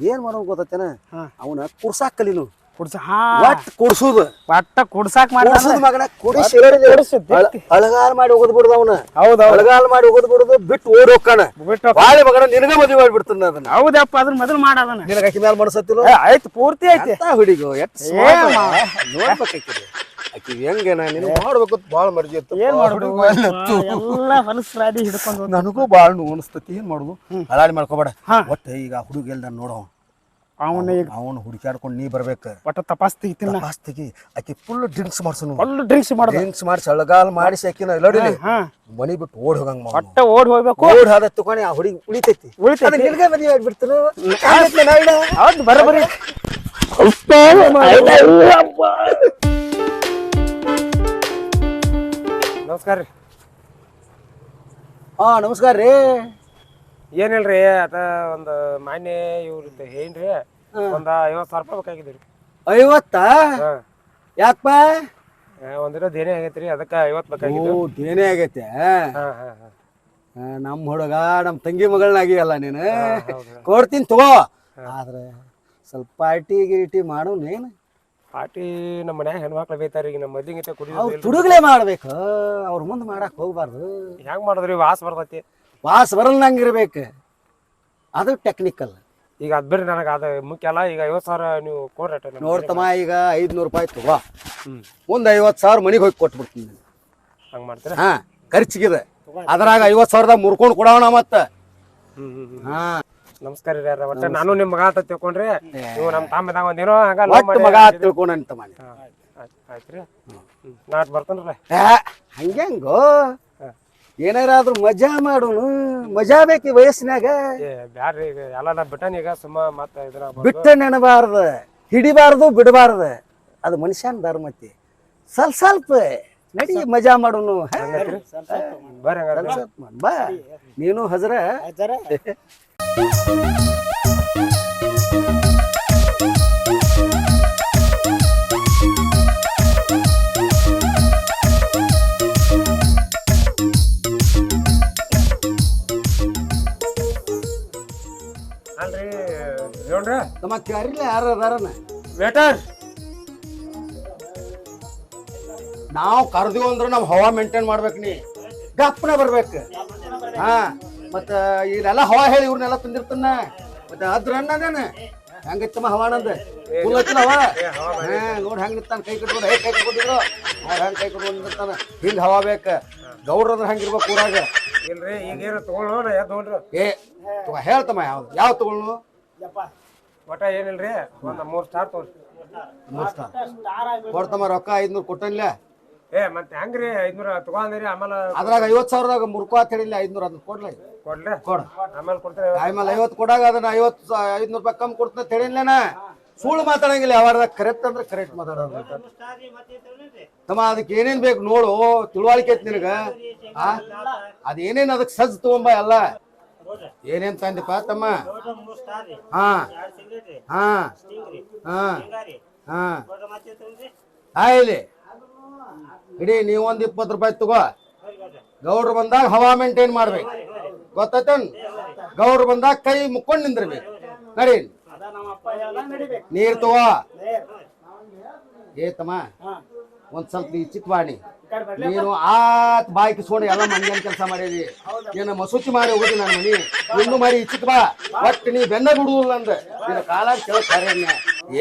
ಏನ್ ಮಾಡೋನು ಗೊತ್ತೇನ ಅವನ ಕುರ್ಸಾಕ್ ಕಲಿನು ಕುಡ್ಸ ಹಾ ಒಟ್ಟು ಕುಡ್ಸುದು ಒಟ್ಟ ಕುಡ್ಸಾಕ್ ಕುಡ್ಸುದು ಮಾಡಿ ಮಗನ ಕುಡಿಸಿ ಅಳಗಾಲ ಮಾಡಿ ಹೋಗೋದ್ ಬಿಡುದು ಅವನ ಹೌದೌದು ಅಳಗಾಲ ಮಾಡಿ ಹೋಗೋದ್ ಬಿಡುದು ಬಿಟ್ಟು ಓಡ್ ಹೋಗ್ಕಾನ ಬಿಟ್ಟು ಬಾಳೆ ಮಗನ ನಿನಗ ಮದುವೆ ಮಾಡ್ಬಿಡ್ತಾನ ಅದನ್ನ ಹೌದಪ್ಪ ಅದ್ರ ಮೊದಲು ಮಾಡದನ ನಿನಗ ಆಕಿ ಮ್ಯಾಲ ಮನಸ್ಸತ್ತಿಲ್ಲ ಆಯ್ತು ಪೂರ್ತಿ ಐತಿ ಹುಡುಗು ನೋಡ್ಬೇಕಾಕಿ ಆಕಿ ಹೆಂಗೇನ ನೀನು ಮಾಡ್ಬೇಕು ಬಾಳ ಮರ್ಜಿ ಇತ್ತು ಏನ್ ಮಾಡುದು ಎಲ್ಲ ಹೊಲಸ್ರಾಡಿ ಹಿಡ್ಕೊಂಡು ನನಗೂ ಬಾಳ ನೋವು ಅನಿಸ್ತತಿ ಏನ್ ಮಾಡುದು ಹಳಾಡಿ ಮಾಡ್ಕೋಬೇಡ ಒಟ್ಟ ಈಗ ಹುಡುಗ ಎಲ್ದ ನೋಡೋ ಅವನ ಈಗ ಅವನು ಹುಡುಕ್ಯಾಡ್ಕೊಂಡು ನೀ ಬರ್ಬೇಕು ಒಟ್ಟ ತಪಾಸ್ ತೆಗಿತಿನ ಆಸ್ತಿಗೆ ಆಕಿ ಫುಲ್ ಡ್ರಿಂಕ್ಸ್ ಮಾಡ್ಸನು ಫುಲ್ ಡ್ರಿಂಕ್ಸ್ ಮಾಡೋದು ಡ್ರಿಂಕ್ಸ್ ಮಾಡಿಸಿ ಅಳಗಾಲ್ ಮಾಡಿಸಿ ಆಕಿನ ಎಲ್ಲೋಡಿಲಿ ಹಾ ಮನಿ ಬಿಟ್ಟು ಓಡ್ ಹೋಗಂಗ್ ಮಾಡು ಒಟ್ಟ ಓಡ್ ಹೋಗ್ಬೇಕು ಓಡ್ ಹಾದ ತಕೊಂಡಿ ಆ ಹುಡುಗಿ ಉಳಿತೈತಿ ಉಳಿತೈತಿ. ನಿಲ್ಗ ಮದುವೆ ಆಗ್ಬಿಡ್ತಾನು ಹೌದು ಬರಬರಿ ನಮಸ್ಕಾರ ರೀ. ಹಾ ನಮಸ್ಕಾರ ರೀ ಏನಿಲ್ರಿ ಅದ ಒಂದು ಮಾನ್ಯ ಇವ್ರದ್ದು ಏನ್ರಿ ಒಂದ 50,000 ರೂಪಾಯಿ ಬೇಕಾಗಿದ್ರಿ. 50 ಹಾ ಯಾಕಪ್ಪ ಒಂದಿನ ದೇನೆ ಆಗೈತ್ರಿ ಅದಕ್ಕ 50 ಬೇಕಾಗಿದ್ದು. ದೇನೇ ಆಗೈತೆ ಹಾ ಹಾ ಹಾ ನಮ್ ಹುಡುಗ ನಮ್ ತಂಗಿ ಮಗಳನ್ನಾಗಿಯಲ್ಲ ನೀನು ಕೊಡ್ತೀನಿ ತಗೋ ಆದ್ರೆ ಸ್ವಲ್ಪ ಪಾರ್ಟಿ ಗಿಟಿ ಮಾಡೋನೇನು ಪಾರ್ಟಿ ನಮ್ಮ ಮನ್ಯಾಗ ಹೆಣ್ಮಕ್ಳು ಬೈತಾರ ಈಗ ನಮ್ಮ ಮದ್ಲಿಂಗೈತೆ ಅವ್ರು ಕುಡಿಯೋದು ತುಡುಗ್ಲೆ ಮಾಡ್ಬೇಕು ಅವ್ರ ಮುಂದೆ ಮಾಡಕ್ ಹೋಗ್ಬಾರ್ದು ಹೆಂಗ್ ಮಾಡಿದ್ರಿ ವಾಸ ಬರ್ತೈತಿ. ವಾಸ ಬರಲ್ನಂಗಿರ್ಬೇಕು ಅದು ಟೆಕ್ನಿಕಲ್. ಈಗ ಅದ್ ಬಿಡ್ರಿ ನನಗೆ ಅದು ಮುಖ್ಯ ಅಲ್ಲ. ಈಗ 50,000 ನೀವು ಕೊಡ್ರಿ. ನೋಡ್ತಮ್ಮ ಈಗ 500 ರೂಪಾಯಿ ತಗೋ ಮುಂದೆ 50,000 ಮನಿಗೆ ಹೋಗಿ ಕೊಟ್ಬಿಡ್ತೀನಿ ಹಂಗ್ ಮಾಡ್ತೀರ. ಹಾ ಖರ್ಚಿಗಿದೆ ಅದ್ರಾಗ 50,000ದಾಗ ಮುರ್ಕೊಂಡು ಕೊಡೋಣ ಮತ್ತ. ಹಾ ನಮಸ್ಕಾರ ರೀ ಯಾರ ಒಟ್ಟ ನಾನು ನಿಮ್ ಮಗ ಅಂತ ತಿಳ್ಕೊಂಡ್ರಿ ನೀವು ನಮ್ ತಮ್ಮದಾಗ ಒಂದೇನೋ ಹಂಗ ಒಟ್ಟು ಮಗ ತಿಳ್ಕೊಂಡಂತ ಮನೆ ಆಯ್ತ್ರಿ. ನಾಟ್ ಬರ್ತೇನ್ರಿ. ಹಂಗ್ಯಾಂಗೋ ಏನಾರಾದ್ರೂ ಮಜಾ ಮಾಡೋನು ಮಜಾ ಬೇಕಿ ವಯಸ್ಸಿನಾಗ ಏ ಬ್ಯಾಡ್ರಿ ಈಗ ಎಲ್ಲ ನಾ ಬಿಟ್ಟನ್ ಈಗ ಸುಮ್ಮ ಮತ್ತ ಇದ್ರ ಬಿಟ್ಟ ನೆನಬಾರ್ದ ಹಿಡಿಬಾರ್ದು ಬಿಡಬಾರ್ದು ಅದು ಮನುಷ್ಯನ ಧರ್ಮತಿ. ಸ್ವಲ್ಪ ನಡಿ ಮಜಾ ಮಾಡೋನು ಬರ್ರಿ ಹಂಗಾರ ಬಾ ನೀನು ಹಜರ ಅಲ್ರಿ ನೋಡ್ರಿ ತಮ್ಮ ಕ್ಯಾರಿಲ್ಲ ಯಾರು ಅದಾರನ ವೇಟರ್ ನಾವು ಕರ್ದೀವಿ ಅಂದ್ರೆ ನಾವು ಹವಾ ಮೇಂಟೈನ್ ಮಾಡ್ಬೇಕು ನೀ ಗಪ್ಪನ ಬರ್ಬೇಕು. ಹಾ ಮತ್ತ ಇಲ್ಲೆಲ್ಲ ಹವಾ ಹೇಳಿ ಇವ್ರನ್ನೆಲ್ಲ ತಂದಿರ್ತಾನ ಮತ್ತೆ ಅದ್ರ ಅಣ್ಣದೇನ ಹೆಂಗಿತ್ತಮ್ಮ ಹವಾನಂದ ಫುಲ್ ಹಚ್ಚಿನ ಹವಾ ನೋಡ್ ಹೆಂಗಿರ್ತಾನ ಕೈ ಕಟ್ಕೊಂಡು ಕೈ ಕಟ್ಕೊಂಡಿದ್ರು ಅವ್ರ ಹೆಂಗ್ ಕೈ ಕಟ್ಕೊಂಡಿರ್ತಾನ ಹಿಂಗ್ ಹವಾ ಬೇಕ ಗೌಡ್ರದ್ರ ಹಂಗಿರ್ಬೇಕು ಊರಾಗ. ಇಲ್ರಿ ಈಗೇನು ತಗೊಳ್ಳೋಣ ಯಾವ್ದು ನೋಡ್ರಿ. ಏ ಹೇಳ್ತಮ್ಮ ಯಾವ ತಗೊಳ್ಳು ಒಟ್ಟ ಏನಿಲ್ರಿ ಒಂದ್ 3 ಸ್ಟಾರ್ ತಗೊಳ್ರಿ. 3 ಸ್ಟಾರ್ ಕೊಡ್ತಮ್ಮ ರೊಕ್ಕ 500 ಕೊಟ್ಟನ್ಲ. ಏ ಮತ್ತೆ ಹೆಂಗ್ರಿ 500 ತಗೊಂಡ್ರಿ ಆಮೇಲೆ ಅದ್ರಾಗ 50,000ದಾಗ ಮುರ್ಕೋ ಅಂತ ಹೇಳಿಲ್ಲ 500 ಅದನ್ನ ಕೊಡ್ಲಿ ಕೊಡ್ರಿ ಕೊಡ ಆಮೇಲೆ ಕೊಡ್ತೀರಿ. ಆಮೇಲೆ 50 ಕೊಡಾಗ ಅದನ್ನ 500 ರೂಪಾಯಿ ಕಮ್ಮಿ ಕೊಡ್ತೀನಿ ಅಂತ ಹೇಳಿಲ್ಲೇನ ಸುಳ್ಳು ಮಾತಾಡಂಗಿಲ್ಲ. ಯಾವಾರದಾಗ ಕರೆಕ್ಟ್ ಅಂದ್ರೆ ಕರೆಕ್ಟ್ ಮಾತಾಡೋದು ತಮ್ಮ. ಅದಕ್ಕೆ ಏನೇನ್ ಬೇಕು ನೋಡು ತಿಳುವಳಿಕೆ ಐತಿ ನಿನಗ. ಅದೇನೇನ್ ಅದಕ್ಕೆ ಸಜ್ಜು ತಗೊಂಬ ಎಲ್ಲ ಏನೇನ್ ತಂದಿಪ್ಪ ತಮ್ಮ. ಹಾ ಹಾ ಹಾ ಹಾ ಆಯ್ಲಿ ಇಡೀ ನೀವೊಂದ್ 20 ರೂಪಾಯಿ ತಗೋ. ಗೌಡ್ರು ಬಂದಾಗ ಹವಾ ಮೇಂಟೈನ್ ಮಾಡ್ಬೇಕು ಗೊತ್ತೈತನ್. ಗೌಡ್ರು ಬಂದಾಗ ಕೈ ಮುಕ್ಕೊಂಡ್ ನಿಂದಿರ್ಬೇಕು. ನಡಿ ನೀರ್ ತಗೋ. ಏತಮ್ಮ ಒಂದ್ ಸ್ವಲ್ಪ ಈ ಚಿಕ್ಕವಾಣಿ ನೀನು ಆತ್ ಬಾಯಿ ಕಿಸ್ಕೊಂಡು ಎಲ್ಲ ಮಂಗ್ಯಾನ್ ಕೆಲಸ ಮಾಡಿದಿ. ಏನ ಮಸೂತಿ ಮಾಡಿ ಹೋಗುದಿ ನನ್ನ ಮನಿ ಇನ್ನು ಮಾಡಿ ಚಿಕ್ಕ ಬಾ ಒಟ್ಟು ನೀ ಬೆನ್ನ ಬಿಡುವುದಿಲ್ಲ ಅಂದ ನಿನ್ನ ಕಾಲಾಗ ಕೆಲ ಕಾರ್ಯ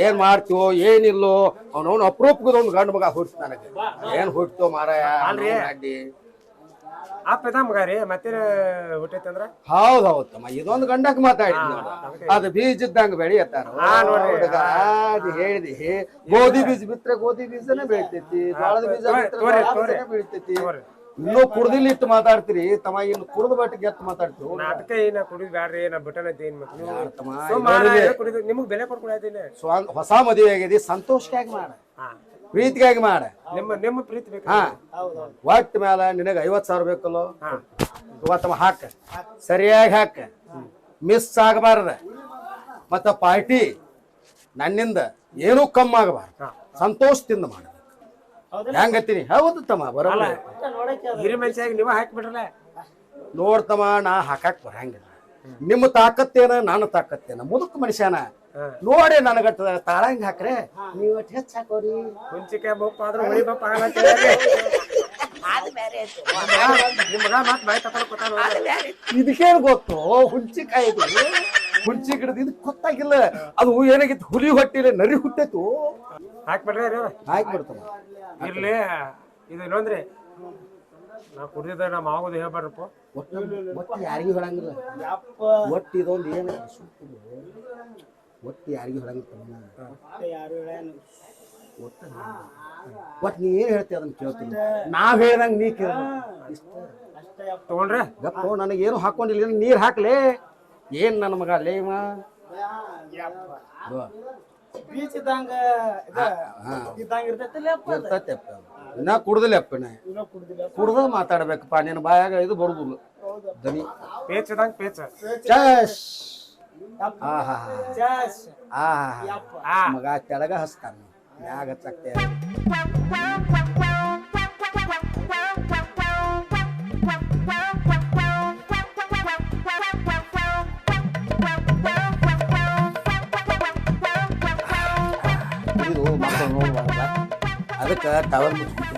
ಏನ್ ಮಾಡ್ತೀವೋ ಏನಿಲ್ಲೋ ಅವನವನು ಅಪರೂಪದ ಒಂದು ಗಂಡು ಮಗ ಹುಡ್ತು ನನಗೆ ಏನ್ ಹುಡ್ತೋ ಮಾರಾಯ ಅಡ್ಡಿ ಆಪದ ಮಗ ರೀ ಮತ್ತೆ ಹುಟ್ಟೈತಂದ್ರ. ಹೌದೌದು ತಮ್ಮ ಇದೊಂದು ಗಂಡಕ್ ಮಾತಾಡಿದ್ ಅದು ಬೀಜ ಇದ್ದಂಗ ಬೆಳೆಯತ್ತಾರ ಹುಡುಗ. ಅದು ಹೇಳಿದಿ ಗೋಧಿ ಬೀಜ ಬಿತ್ರೆ ಗೋಧಿ ಬೀಜನೇ ಬೆಳಿತೈತಿ, ಜೋಳದ ಬೀಜ ಬಿತ್ರೆ ಬೆಳಿತೈತಿ. ಇನ್ನೂ ಕುಡ್ದಿಲ್ಲ ಇಟ್ಟು ಮಾತಾಡ್ತೀರಿ ತಮ್ಮ. ಇನ್ನು ಕುಡ್ದ ಬಟ್ಟಿಗೆ ಎತ್ತು ಮಾತಾಡ್ತೀವಿ. ಅದಕ್ಕೆ ಏನ ಕುಡಿದ್ ಬ್ಯಾಡ್ರಿ ನಾ ಬಿಟ್ಟನೈತಿ ಏನ್ ನಿಮಗ್ ಬೆಲೆ ಕೊಡ್ಕೊಳತೀನಿ. ಹೊಸ ಮದುವೆ ಆಗಿದೆ ಸಂತೋಷಕ್ಕಾಗಿ ಮಾಡ, ಪ್ರೀತಿಗಾಗಿ ಮಾಡ. ನಿಮ್ಮ ಪ್ರೀತಿ ಬೇಕು. ಹಾ ಒಟ್ಟು ಮ್ಯಾಲ ನಿನಗ 50,000 ಬೇಕಲ್ಲೋ ತಮ್ಮ ಹಾಕ ಸರಿಯಾಗಿ ಹಾಕ ಮಿಸ್ ಆಗಬಾರ್ದ. ಮತ್ತ ಪಾರ್ಟಿ ನನ್ನಿಂದ ಏನೂ ಕಮ್ಮಿ ಆಗಬಾರ್ದು, ಸಂತೋಷದಿಂದ ಮಾಡಬೇಕು. ಹೆಂಗತ್ತೀನಿ ಹೌದು ತಮ್ಮ ಬರಲ್ಲ. ಹಿರಿ ಮನುಷ್ಯಾಗಿ ನೀವ ಹಾಕ್ಬಿಡ್ರಲ್ಲ. ನೋಡ್ತಮ್ಮ ನಾ ಹಾಕಾಕ್ ಬರಂಗಿಲ್ಲ. ನಿಮ್ಮ ತಾಕತ್ತೇನ ನಾನು ತಾಕತ್ತೇನ ಮುದುಕ ಮನುಷ್ಯನ ನೋಡಿ ನನಗ ತಾಳಂಗ್ ಹಾಕ್ರೆ ನೀವು ಹೆಚ್ಚು ಹಾಕೋರಿ. ಹುಂಚಿಕಾಯಿ ಬೊಪ್ಪ ಆದ್ರೆ ಹುಳಿ ಬೊಪ್ಪ ಆಗಲ್ಲ ನಿಮ್ಮ ಮಗ ಮತ್ ಬಾಯಿ ತಕೊಂಡ್ ಕೂತಾನ. ಇದಕ್ಕೇನು ಗೊತ್ತು ಹುಂಚಿಕಾಯಿ ಹುಂಚಿ ಗಿಡದ ಇದಕ್ಕೆ ಗೊತ್ತಾಗಿಲ್ಲ. ಅದು ಏನಾಗಿತ್ತು ಹುಲಿ ಹೊಟ್ಟಿಲೆ ನರಿ ಹುಟ್ಟೈತು ಹಾಕ್ಬಿಡ್ರಿ ಹಾಕ್ಬಿಡ್ತಾನ. ಇರ್ಲಿ ಇದು ಇನ್ನೊಂದ್ರಿ ನಾ ಕುಡಿದ ನಮ್ಮ ಆಗೋದು ಹೇಳ್ಬಾರ್ರಪ್ಪ. ಒಟ್ಟು ಯಾರಿಗೂ ಹೇಳಂಗಿಲ್ಲ. ಒಟ್ಟು ಇದೊಂದು ಏನು ಒಟ್ಟು ಯಾರಿಗೂ ಹೇಳಂಗಿಲ್ಲ. ಒಟ್ಟು ನೀ ಏನ್ ಹೇಳ್ತೀಯ ಅದನ್ನ ಕೇಳ್ತೀನಿ. ನಾವ್ ಹೇಳ್ದಂಗ ನೀ ಕೇಳ ಇಷ್ಟ ತಗೊಂಡ್ರೆ ಗಪ್ಪ. ನನಗೇನು ಹಾಕೊಂಡಿಲ್ಲ, ನೀರ್ ಹಾಕ್ಲೆ. ಏನ್ ನನ್ನ ಮಗ ಲೇವ ಇನ್ನ ಕುಡ್ದಿಲ್ಲಪ್ಪ. ಕುಡ್ದ ಮಾತಾಡ್ಬೇಕಪ್ಪ. ನಿನ್ನ ಬಾಯಾಗ ಇದು ಬರುದಿಲ್ಲ ದನಿ. ಪೇಚದಂಗ್ ಪೇಚ ಚಶ್ ಮಗ ತೆಳಗ ಹಸ್ತಾನ ಮ್ಯಾಗ ಹಚ್ಚಕ್ತೆ. ಇದು ಮಕ್ಕಳು ನೋಡ್ಬಾರ್ದ, ಅದಕ್ಕೆ ಟವರ್ ಮುಚ್ಚಿಬಿಟ್ಟು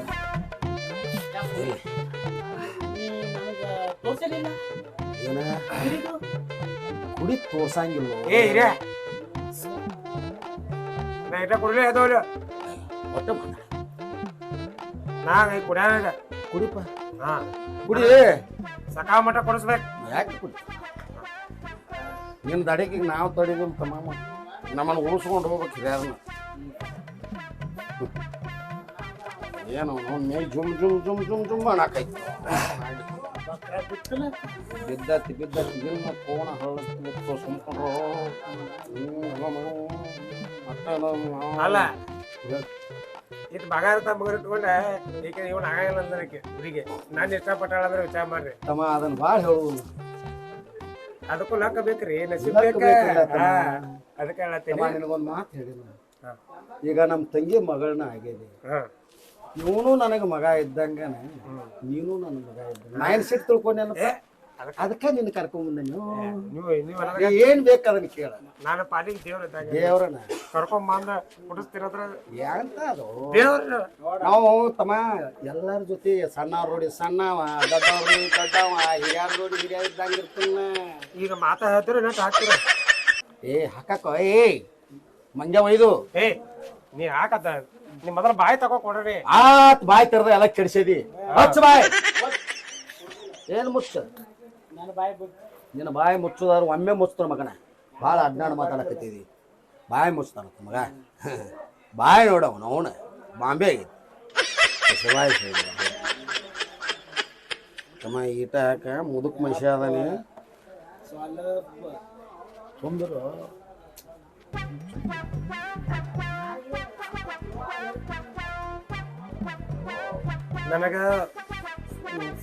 ಏನ ಕುಡಿ ತೋರ್ಸಂಗಿಲ್ಲ. ಏ ಹಿರಿಯ ನಾ ಇಟ್ಟ ಕುಡ್ಲೇ ಎದೋಲ್ಲ ಒಟ್ಟು ನಾ ಕುಡ್ಯಾನ ಕುಡಿಪ. ಹಾ ಕುಡಿ ಸಕಾಲ ಮಟ್ಟ ಕೊಡಿಸ್ಬೇಕು. ಯಾಕೆ ಕುಡಿ? ನಿನ್ನ ದಡಿಗೆ ನಾವು ತಡಿದಿಲ್ಲ ತಮ್ಮ. ನಮ್ಮನ್ನು ಉಳಿಸ್ಕೊಂಡು ಹೋಗ್ಬೇಕು ಹಿರಿಯರನ್ನ. ಏನು ಮೇ ಜುಮ್ ಜುಮ್ ಜುಮ್ ಜುಮ್ ಜುಮ್ ಅನ್ನಕೈತಿ. ಬಿದ್ದತಿ ಬಿದ್ದತಿ ಗಿರ್ಮ ಕೋಣ ಹಳ್ಳಕ್ಕೆ ಸುಮ್ಕೊಂಡ್ರು. ಅಲ್ಲ ಇದು ಬಗಾರ ಮಗರು ಇಟ್ಕೊಂಡೆ ಈಗ ಇವನ್ ಆಗಲ್ಲ ಅಂದಕ್ಕೆ ಹುಡುಗಿ ನಾನು ಇಷ್ಟಪಟ್ಟಾಳ ಅಂದ್ರೆ ವಿಚಾರ ಮಾಡ್ರಿ ತಮ್ಮ. ಅದನ್ನ ಭಾಳ ಹೇಳುವುದು ಅದಕ್ಕೂ ಲಕ್ಕ ಬೇಕ್ರಿ ನಸೀಬ್ ಲಕ್ಕ ಬೇಕ. ಬೇಕಲ್ಲ ತಮ್ಮ. ಅದಕ್ಕೆ ಹೇಳತ್ತೀನಿ. ನಿನಗೊಂದು ಮಾತು ಹೇಳಿದ. ಈಗ ನಮ್ಮ ತಂಗಿ ಮಗಳನ್ನ ಆಗಿದೆ. ಹಾ ಇವನು ನನಗೆ ಮಗ ಇದ್ದಂಗನ, ನೀನು ನನ್ನ ಮಗ ಇದ್ದಂಗ. ನಾ ಏನ್ ಸಿಟ್ಟು ತಿಳ್ಕೊಂಡೇನಪ್ಪ, ಅದಕ್ಕೆ ನಿನ್ನ ಕರ್ಕೊಂಬಂದ. ನೀವು ಏನ್ ಬೇಕು ಅದನ್ನ ಕೇಳ. ನಾನು ಪಾಲಿಗೆ ದೇವ್ರ ಇದ್ದಾಗ ದೇವ್ರನ ಕರ್ಕೊಂಡ್ ಬಂದ ಕುಡಿಸ್ತಿರದ್ರ ಯಾಂತ ಅದು ದೇವ್ರ. ನಾವು ತಮ್ಮ ಎಲ್ಲರ ಜೊತೆ ಸಣ್ಣವ್ರ ನೋಡಿ ಸಣ್ಣವ, ದೊಡ್ಡವ್ರು ದೊಡ್ಡವ, ಹಿರಿಯಾರ ನೋಡಿ ಹಿರಿಯ ಇದ್ದಂಗ ಇರ್ತಾನ. ಈಗ ಮಾತಾ ಹೇಳ್ತೀರ ನೆಟ್ ಹಾಕ್ತೀರ. ಹಾಕಕ್ಕ ಮಂಜ ಒಯ್ದು ನೀ ಹಾಕತ್ತ ನಿಮ್ ಮೊದಲ ಬಾಯಿ ತಗೋ ಕೊಡ್ರಿ. ಆತ್ ಬಾಯ್ ತೆರೆದ ಎಲ್ಲ ಕೆಡ್ಸಿದಿ. ಹಚ್ಚ ಬಾಯ್. ಏನ್ ಮುಚ್ಚ ನಿನ್ನ ಬಾಯಿ ಮುಚ್ಚೋದಾರು ಒಮ್ಮೆ ಮುಚ್ತಾನ ಮಗನ. ಭಾಳ ಅಡ್ನಾಡ್ ಮಾತಾಡಕತ್ತಿದಿ. ಬಾಯಿ ಮುಚ್ತಾನ ಮಗ. ಬಾಯಿ ನೋಡವನ ಅವನ ಬಾಂಬೆ ಆಗಿತ್ತು ಬಾಯಿ ತಮ್ಮ. ಈಟ ಹಾಕ ಮುದುಕ್ ಮನುಷ್ಯ ಅದಾನೆ ತುಂದರು. ನನಗ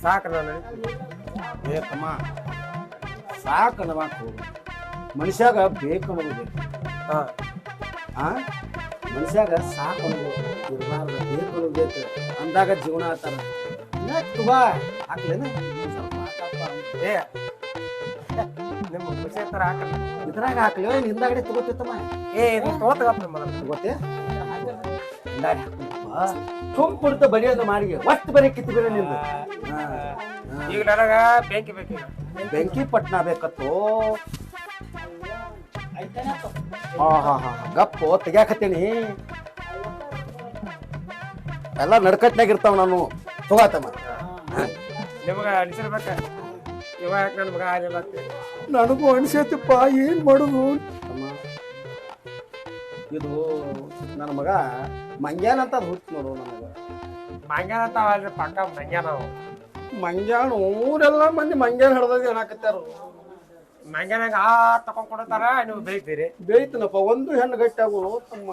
ಸಾಕು. ನಾನು ತಮ್ಮ ಸಾಕು ಅನ್ನಬೇಕು. ಮನುಷ್ಯಾಗ ಬೇಕು ಅನ್ನೋದು ಬೇಕು. ಮನುಷ್ಯಾಗ ಸಾಕು ಅನ್ನೋದು ಇರಬಾರ್ದು, ಬೇಕು ಅನ್ನೋದು ಬೇಕು ಅಂದಾಗ ಜೀವನ ಆತಾರ. ಬಾ ಹಾಕ್ಲೇನ ನಿಮ್ಮ ಖುಷಿ ತರ ಹಾಕಲ್ಲ. ಇದ್ರಾಗ ಹಾಕ್ಲಿ ಹಿಂದಾಗಡೆ ತಗೋತಮ್ಮ. ಇದು ತಗೋತಗಪ್ಪ ಮೊದಲು ತಗೋತೆ ತುಂಬ ಬಿಡ್ತ ಬಡಿಯೋದು ಮಾರಿಗೆ ಒಟ್ಟು ಬರೀ ಕಿತ್ತು ಬೇರೆ ನಿಂದು. ಈಗ ನನಗ ಬೆಂಕಿ ಬೇಕೀಗ. ಬೆಂಕಿ ಪಟ್ನ ಬೇಕತ್ತು. ಗಪ್ಪು ತೆಗ್ಯಾಕತ್ತೀನಿ. ಎಲ್ಲ ನಡ್ಕಟ್ನಾಗಿರ್ತಾವ ನಾನು ತಗೋತಮ್ಮ. ನಿಮಗ ಅನಿಸಿರ್ಬೇಕ ಇವಾಗ ನನ್ನ ಮಗ ಆಗಿಲ್ಲ. ನನಗೂ ಅನಿಸೈತಪ್ಪ, ಏನ್ ಮಾಡುದು. ಇದು ನನ್ನ ಮಗ ಮಂಗ್ಯಾನ ಅಂತ ಅದು ಹುಟ್ಟು ನೋಡು. ನನಗ ಮಂಗ್ಯಾನ ಅಂತ ಅಲ್ರಿ ಪಕ್ಕ ಮಂಗ್ಯಾನ. ಮಂಗ್ಯಾನ ಊರೆಲ್ಲ ಮಂದಿ ಮಂಗ್ಯಾನ ಹಿಡ್ದಾಗ ಏನಾಕತ್ತಾರ. ಮಂಗ್ಯಾನಾಗ ತಕೊಂಡ್ ಕೊಡ್ತಾರ, ನೀವು ಬೇಯ್ತೀರಿ. ಬೇಯ್ತನಪ್ಪ. ಒಂದು ಹೆಣ್ಣು ಗಟ್ಟಿ ಆಗೋದು ತಮ್ಮ.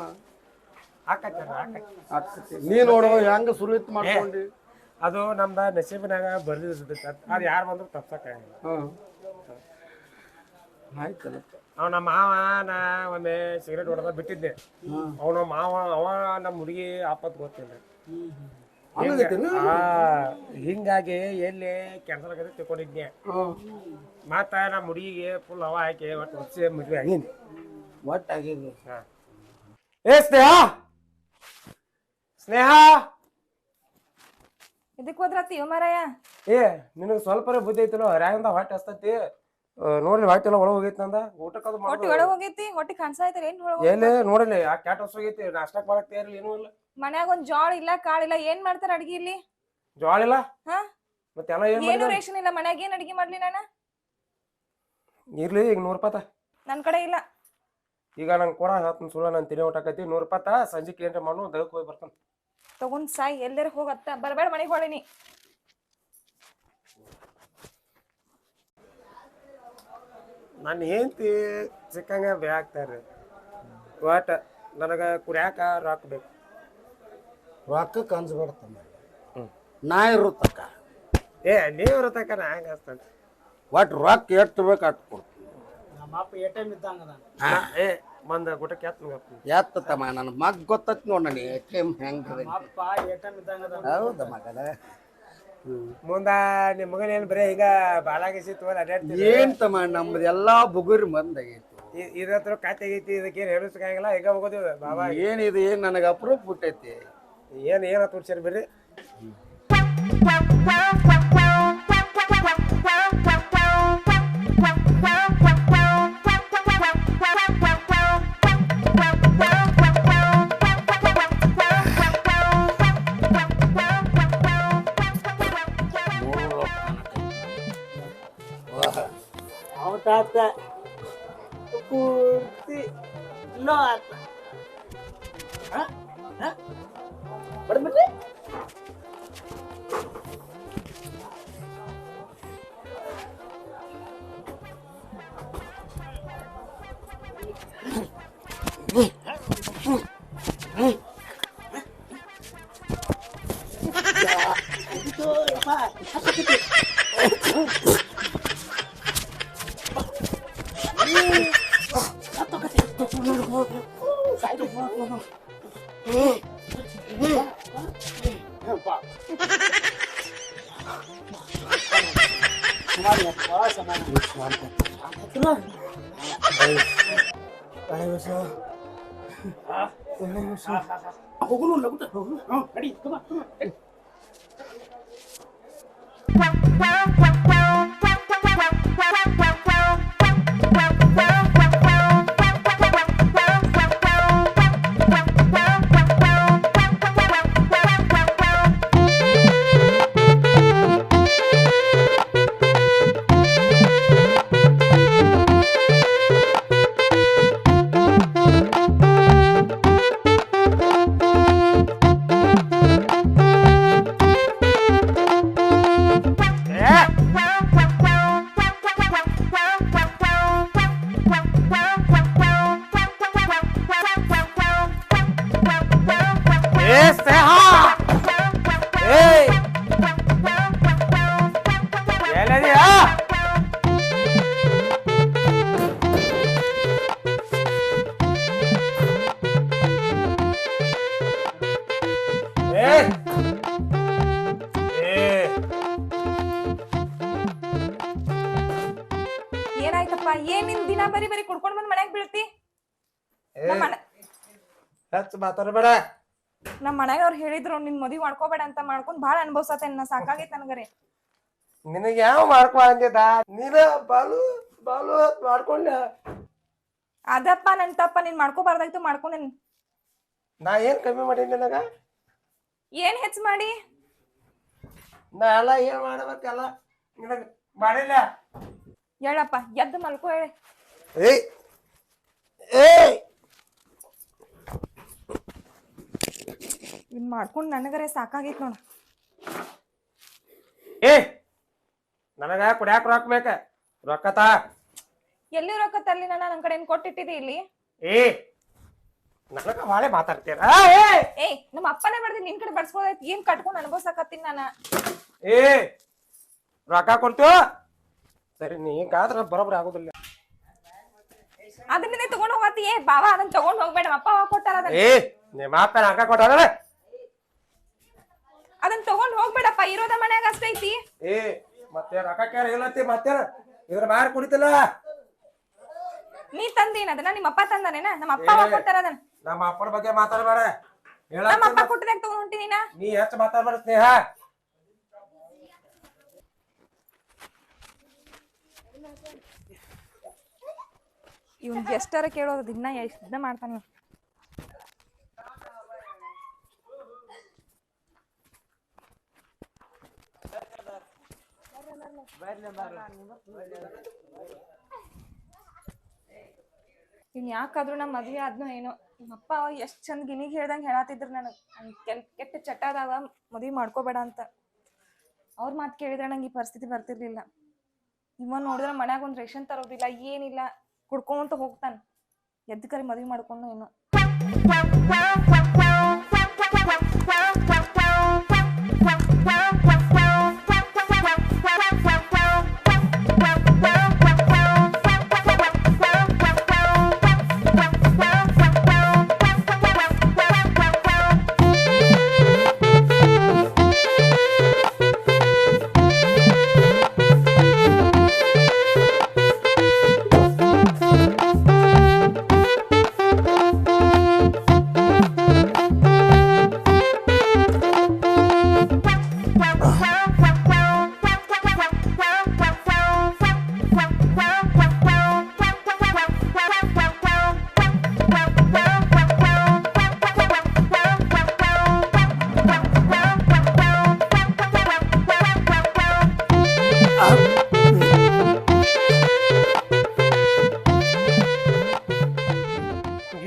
ಹಾಕತ್ತೀರಿ. ನೀ ನೋಡು ಹೆಂಗ ಸುರುಳಿತ್ ಮಾಡ್ಕೊಂಡಿ. ಅದು ನಮ್ದ ನಸೀಬಿನಾಗ ಬರ್ದಿರ್ತೈತಿ. ಅದು ಯಾರು ಬಂದ್ರು ತಪ್ಸಕ್ ಆಗಿಲ್ಲ. ಆಯ್ತಲ್ಲಪ್ಪ. ಅವ ನಮ್ಮ ಮಾವ ನಾ ಒಮ್ಮೆ ಸಿಗರೇಟ್ ಹೊಡೆದ ಬಿಟ್ಟಿದ್ದೆ. ಅವನ ಮಾವ ಅವ ನಮ್ಮ ಹುಡುಗಿ ಆಪತ್ ಗೊತ್ತಿಲ್ಲ. ಹಿಂಗಾಗಿ ಎಲ್ಲಿ ಕ್ಯಾನ್ಸಲ್ ಆಗದೆ ತಿಳ್ಕೊಂಡಿದ್ನೆ. ಮತ್ತ ನಮ್ಮ ಹುಡುಗಿಗೆ ಫುಲ್ ಹವಾ ಹಾಕಿ ಒಟ್ಟು ಹೊಸ ಮದ್ವೆ ಆಗೀನಿ. ಒಟ್ಟಾಗಿದ್ದು ಏ ಸ್ನೇಹ ಸ್ನೇಹ ಇದಕ್ ಹೋದ್ರತ್ತಿ ಮರಯ್ಯ ಏ ನಿನಗೆ ಸ್ವಲ್ಪ ಬುದ್ಧಿ ಐತಿಲ್ಲ ಹರ್ಯಾಂದ ಹೊಟ್ಟೆ ಹಸ್ತತಿ ನೋಡ್ರಿ ಹೊಟ್ಟೆ ಎಲ್ಲ ಒಳಗೆ ಹೋಗೈತಿ ನಂದ ಊಟಕ್ಕದು ಹೊಟ್ಟಿ ಮಾಡೋದು ಒಳಗ್ ಹೋಗೈತಿ ಹೊಟ್ಟಿ ಕಾಣ್ಸಾಯ್ತಲ್ಲ ಏನ್ ಒಳಗ್ ಎಲ್ಲಿ ನೋಡಿಲ್ಲ ಆ ಕ್ಯಾಟ್ ಹೊಸ ಹೋಗೈತಿ ನಾಷ್ಟಕ್ ಮಾಡಕ್ ತಯಾರಿಲ್ಲ ಏನೂ ಇಲ್ಲ ಮನ್ಯಾಗ ಒಂದ್ ಜೋಳ ಇಲ್ಲ ಕಾಳು ಇಲ್ಲ ಏನ್ ಮಾಡ್ತಾರ ಅಡ್ಗಿ ಇಲ್ಲಿ ಜೋಳ ಇಲ್ಲ ಹಾ ಮತ್ತೆಲ್ಲ ಏನ್ ಏನು ಮಾಡಿದ ರೇಷನ್ ಇಲ್ಲ ಮನ್ಯಾಗ ಏನ್ ಅಡ್ಗಿ ಮಾಡ್ಲಿ ನಾನ ಇರ್ಲಿ ಈಗ 100 ರೂಪಾಯಿ ನನ್ ಕಡೆ ಇಲ್ಲ ಈಗ ನಂಗೆ ಕೊಡ ಹತ್ತು ಸುಳ್ಳ ನಾನು ತಿಳಿ ಊಟಕೈತಿ 100 ರೂಪಾಯಿ ಸಂಜೆಗೆ ಏನ್ರ ಮಾಡು ದಗಕ್ಕೆ ಹೋಗಿ ಬರ್ತಾನೆ ತಗೊಂಡ್ ಸಾಯ್ ಎಲ್ಲರ ಹೋಗತ್ತ ಬರ್ಬೇಡ ಮನೆಗ್ ಹೊಳಿನಿ ನನ್ನ ಹೆಂಡತಿ ಸಿಕ್ಕಂಗ ಬೇಕ್ತಾರೆ ಒಟ್ಟ ನನಗೆ ಕುಡ್ಯಾಕ ರೊಕ್ಕ ಬೇಕು ರೊಕ್ಕಕ್ಕೆ ಅನ್ಸ್ಬಿಡ್ತಮ್ಮ ನಾ ಇರುತ್ತಕ್ಕ ಏ ನೀವು ಇರತಕ್ಕ ನಾ ಹೆಂಗೆ ಹಚ್ತಾನೆ ಒಟ್ಟು ರೊಕ್ಕ ಎಷ್ಟು ಬೇಕು ಅಷ್ಟು ಕೊಡ್ತೀನಿ ನಮ್ಮ ಅಪ್ಪ ATM ಇದ್ದಂಗ ಅದಾನ. ಏ ಬಂದ ಗುಟಕ್ಕೆ ಎತ್ತ ಎತ್ತಮ್ಮ ನನ್ನ ಮಗ ಗೊತ್ತತ್ ನೋಡ್ ನಾನು ATM ಹೆಂಗೆ ನಮ್ಮ ಅಪ್ಪ ATM ಇದ್ದಂಗ ಅದಾನ. ಹೌದ ಮಗನ ಮುಂದ ನಿಮ್ಮ ಮಗನ ಏನು ಬರೀ ಈಗ ಬಾಲಾಗಿಸಿ ತೋಲ್ ಅಡ್ಯಾಡ್ತೀವಿ ಏನ್ ತಮ್ಮ ನಮ್ದು ಎಲ್ಲಾ ಬುಗುರಿ ಬಂದಾಗೈತಿ ಇದ್ರ ಹತ್ರ ಕಾಯ್ತೆ ಆಗೈತಿ ಇದಕ್ಕೇನು ಹೇಳಿಸಕ್ಕಾಗಿಲ್ಲ ಈಗ ಹೋಗೋದಿವ ಬಾಬಾ ಏನಿದು ಏನ್ ನನಗೆ ಅಪ್ರೂಪ್ ಬಿಟ್ಟೈತಿ ಏನ ತೋರ್ಸಿರಿ ಬರ್ರಿ ತಾತ ಪೂರ್ತಿ ನೋ ಆತ ಬಡ್ಬಿಟ್ರಿ ಹೋಗುನು ಲಗುಟ ಹೋಗುನು ನಡಿ ಕಮ ಏನಾಯ್ತಪ್ಪ ಏನ್ ನಿನ್ ದಿನ ಬರಿ ಬರಿ ಕುಡ್ಕೊಂಡ್ ಬಂದ್ ಮನ್ಯಾಗ ಬೀಳ್ತಿ ಹೆಚ್ಚು ಮಾತಾಡಬೇಡ ನಮ್ ಮನ್ಯಾಗ ಅವ್ರು ಹೇಳಿದ್ರು ನಿನ್ ಮದ್ವಿ ಮಾಡ್ಕೋಬೇಡ ಅಂತ ಮಾಡ್ಕೊಂಡ್ ಬಾಳ ಅನ್ಭವ್ಸತ್ತೇನ್ ನಾ ಸಾಕಾಗೈತ್ ನನ್ಗರೆ ನಿನಗೆ ಯಾವ ಮಾಡ್ಕೊ ಅಂದಿದ್ದ ನೀನ ಬಾಲು ಬಾಲು ಮಾಡ್ಕೊಂಡ ಅದಪ್ಪ ನನ್ ತಪ್ಪ ನೀನ್ ಮಾಡ್ಕೋಬಾರ್ದಾಯ್ತು ಮಾಡ್ಕೊಂಡೇನ್ ನಾ ಏನ್ ಕಮ್ಮಿ ಮಾಡೀನಿ ನಿನಗ ಏನ್ ಹೆಚ್ಚ್ ಮಾಡಿ ನಾ ಎಲ್ಲ ಏನ್ ಮಾಡ್ಬೇಕಲ್ಲ ನಿನಗ ಮಾಡಿಲ್ಲ ಹೇಳಪ್ಪ ಎದ್ದು ಮಲ್ಕೋ ಹೇಳಿ ಏಯ್ ಏಯ್ ಇನ್ ಮಾಡ್ಕೊಂಡ್ ನನಗರೆ ಸಾಕಾಗೈತ್ ನೋಡ ಏ ನನಗ ಕುಡ್ಯಾಕ ರೊಕ್ಕ ಬೇಕ ರೊಕ್ಕ ತಾ ಎಲ್ಲಿ ರೊಕ್ಕ ತರ್ಲಿ ನನ್ ಕಡೆ ಏನ್ ಕೊಟ್ಟಿಟ್ಟಿದಿ ಇಲ್ಲಿ ಏ ನನಗ ಬಾಳೆ ಮಾತಾಡ್ತೀರ ಏಯ್ ನಮ್ಮ ಅಪ್ಪನೇ ಬರ್ದಿ ನಿನ್ ಕಡೆ ಬಡ್ಸ್ಕೊಳೈತಿ ಏನ್ ಕಟ್ಕೊಂಡ್ ಅನ್ಭವ್ಸಕತ್ತೀನಿ ನಾನ ಏ ರೊಕ್ಕ ಕೊಡ್ತೀವ ಸರಿ ನೀಗಾದ್ರ ಬರೋಬ್ರಿ ಆಗುದಿಲ್ಲ ಅದನ್ನೇ ತಗೊಂಡ್ ಹೋಗತ್ತಿ ಏ ಬಾವ ಅದನ್ನ ತಗೊಂಡ್ ಹೋಗ್ಬೇಡ ಅಪ್ಪ ಕೊಟ್ಟಾರ ಅದನ್ನ ಏ ನಿಮ್ಮ ಅಪ್ಪ ರೊಕ್ಕ ಕೊಟ್ಟಾರ ಅದನ್ನ ತಗೊಂಡ್ ಹೋಗ್ಬೇಡಪ್ಪ ಇರೋದ ಮನ್ಯಾಗ ಅಷ್ಟೇ ಐತಿ ಏ ಮತ್ತೆ ರೊಕ್ಕ ಕ್ಯಾರ ಹೇಳತ್ತಿ ಮತ್ತೆ ಇದ್ರ ಮಾರಿ ಕುಡಿತಿಲ್ಲ ನೀ ತಂದೇನ ಅದನ್ನ ನಿಮ್ಮ ಅಪ್ಪ ತಂದಾನೇನ ನಮ್ಮ ಅಪ್ಪ ಕೊಟ್ಟಾರ ಅದನ್ನ ನಮ್ಮ ಅಪ್ಪನ ಬಗ್ಗೆ ಮಾತಾಡಬೇಡ. ನಮ್ಮ ಅಪ್ಪ ಕೊಟ್ಟದಾಗ ತಗೊಂಡ್ ಹೊಂಟಿ ನೀನ ನೀ ಹೆಚ್ಚು ಮಾತಾಡ್ಬೇಡ ಸ್ನೇಹ. ಇವ್ನ್ ಎಷ್ಟಾರ ಕೇಳೋದು ದಿನ ಎಷ್ಟ ಮಾಡ್ತಾನ. ಇನ್ ಯಾಕಾದ್ರೂ ನಮ್ ಮದ್ವೆ ಆದ್ನೋ ಏನೋ ನಮ್ಮಪ್ಪ ಎಷ್ಟ್ ಚಂದ ಗಿನಿಗ್ ಹೇಳ್ದಂಗ ಹೇಳತ್ತಿದ್ರು ನನಗ್ ಕೆಟ್ಟ ಚಟ ಅದಾವ ಮದ್ವಿ ಮಾಡ್ಕೋಬೇಡ ಅಂತ. ಅವ್ರ ಮಾತ್ ಕೇಳಿದ್ರೆ ನಂಗೆ ಈ ಪರಿಸ್ಥಿತಿ ಬರ್ತಿರ್ಲಿಲ್ಲ. ಇವ ನೋಡಿದ್ರೆ ಮನ್ಯಾಗ ಒಂದ್ ರೇಷನ್ ತರೋದಿಲ್ಲ ಏನಿಲ್ಲ ಕುಡ್ಕೊಂತ ಹೋಗ್ತಾನ. ಎದ್ದು ಕರಿ ಮದ್ವಿ ಮಾಡ್ಕೊಂಡು ಏನೋ.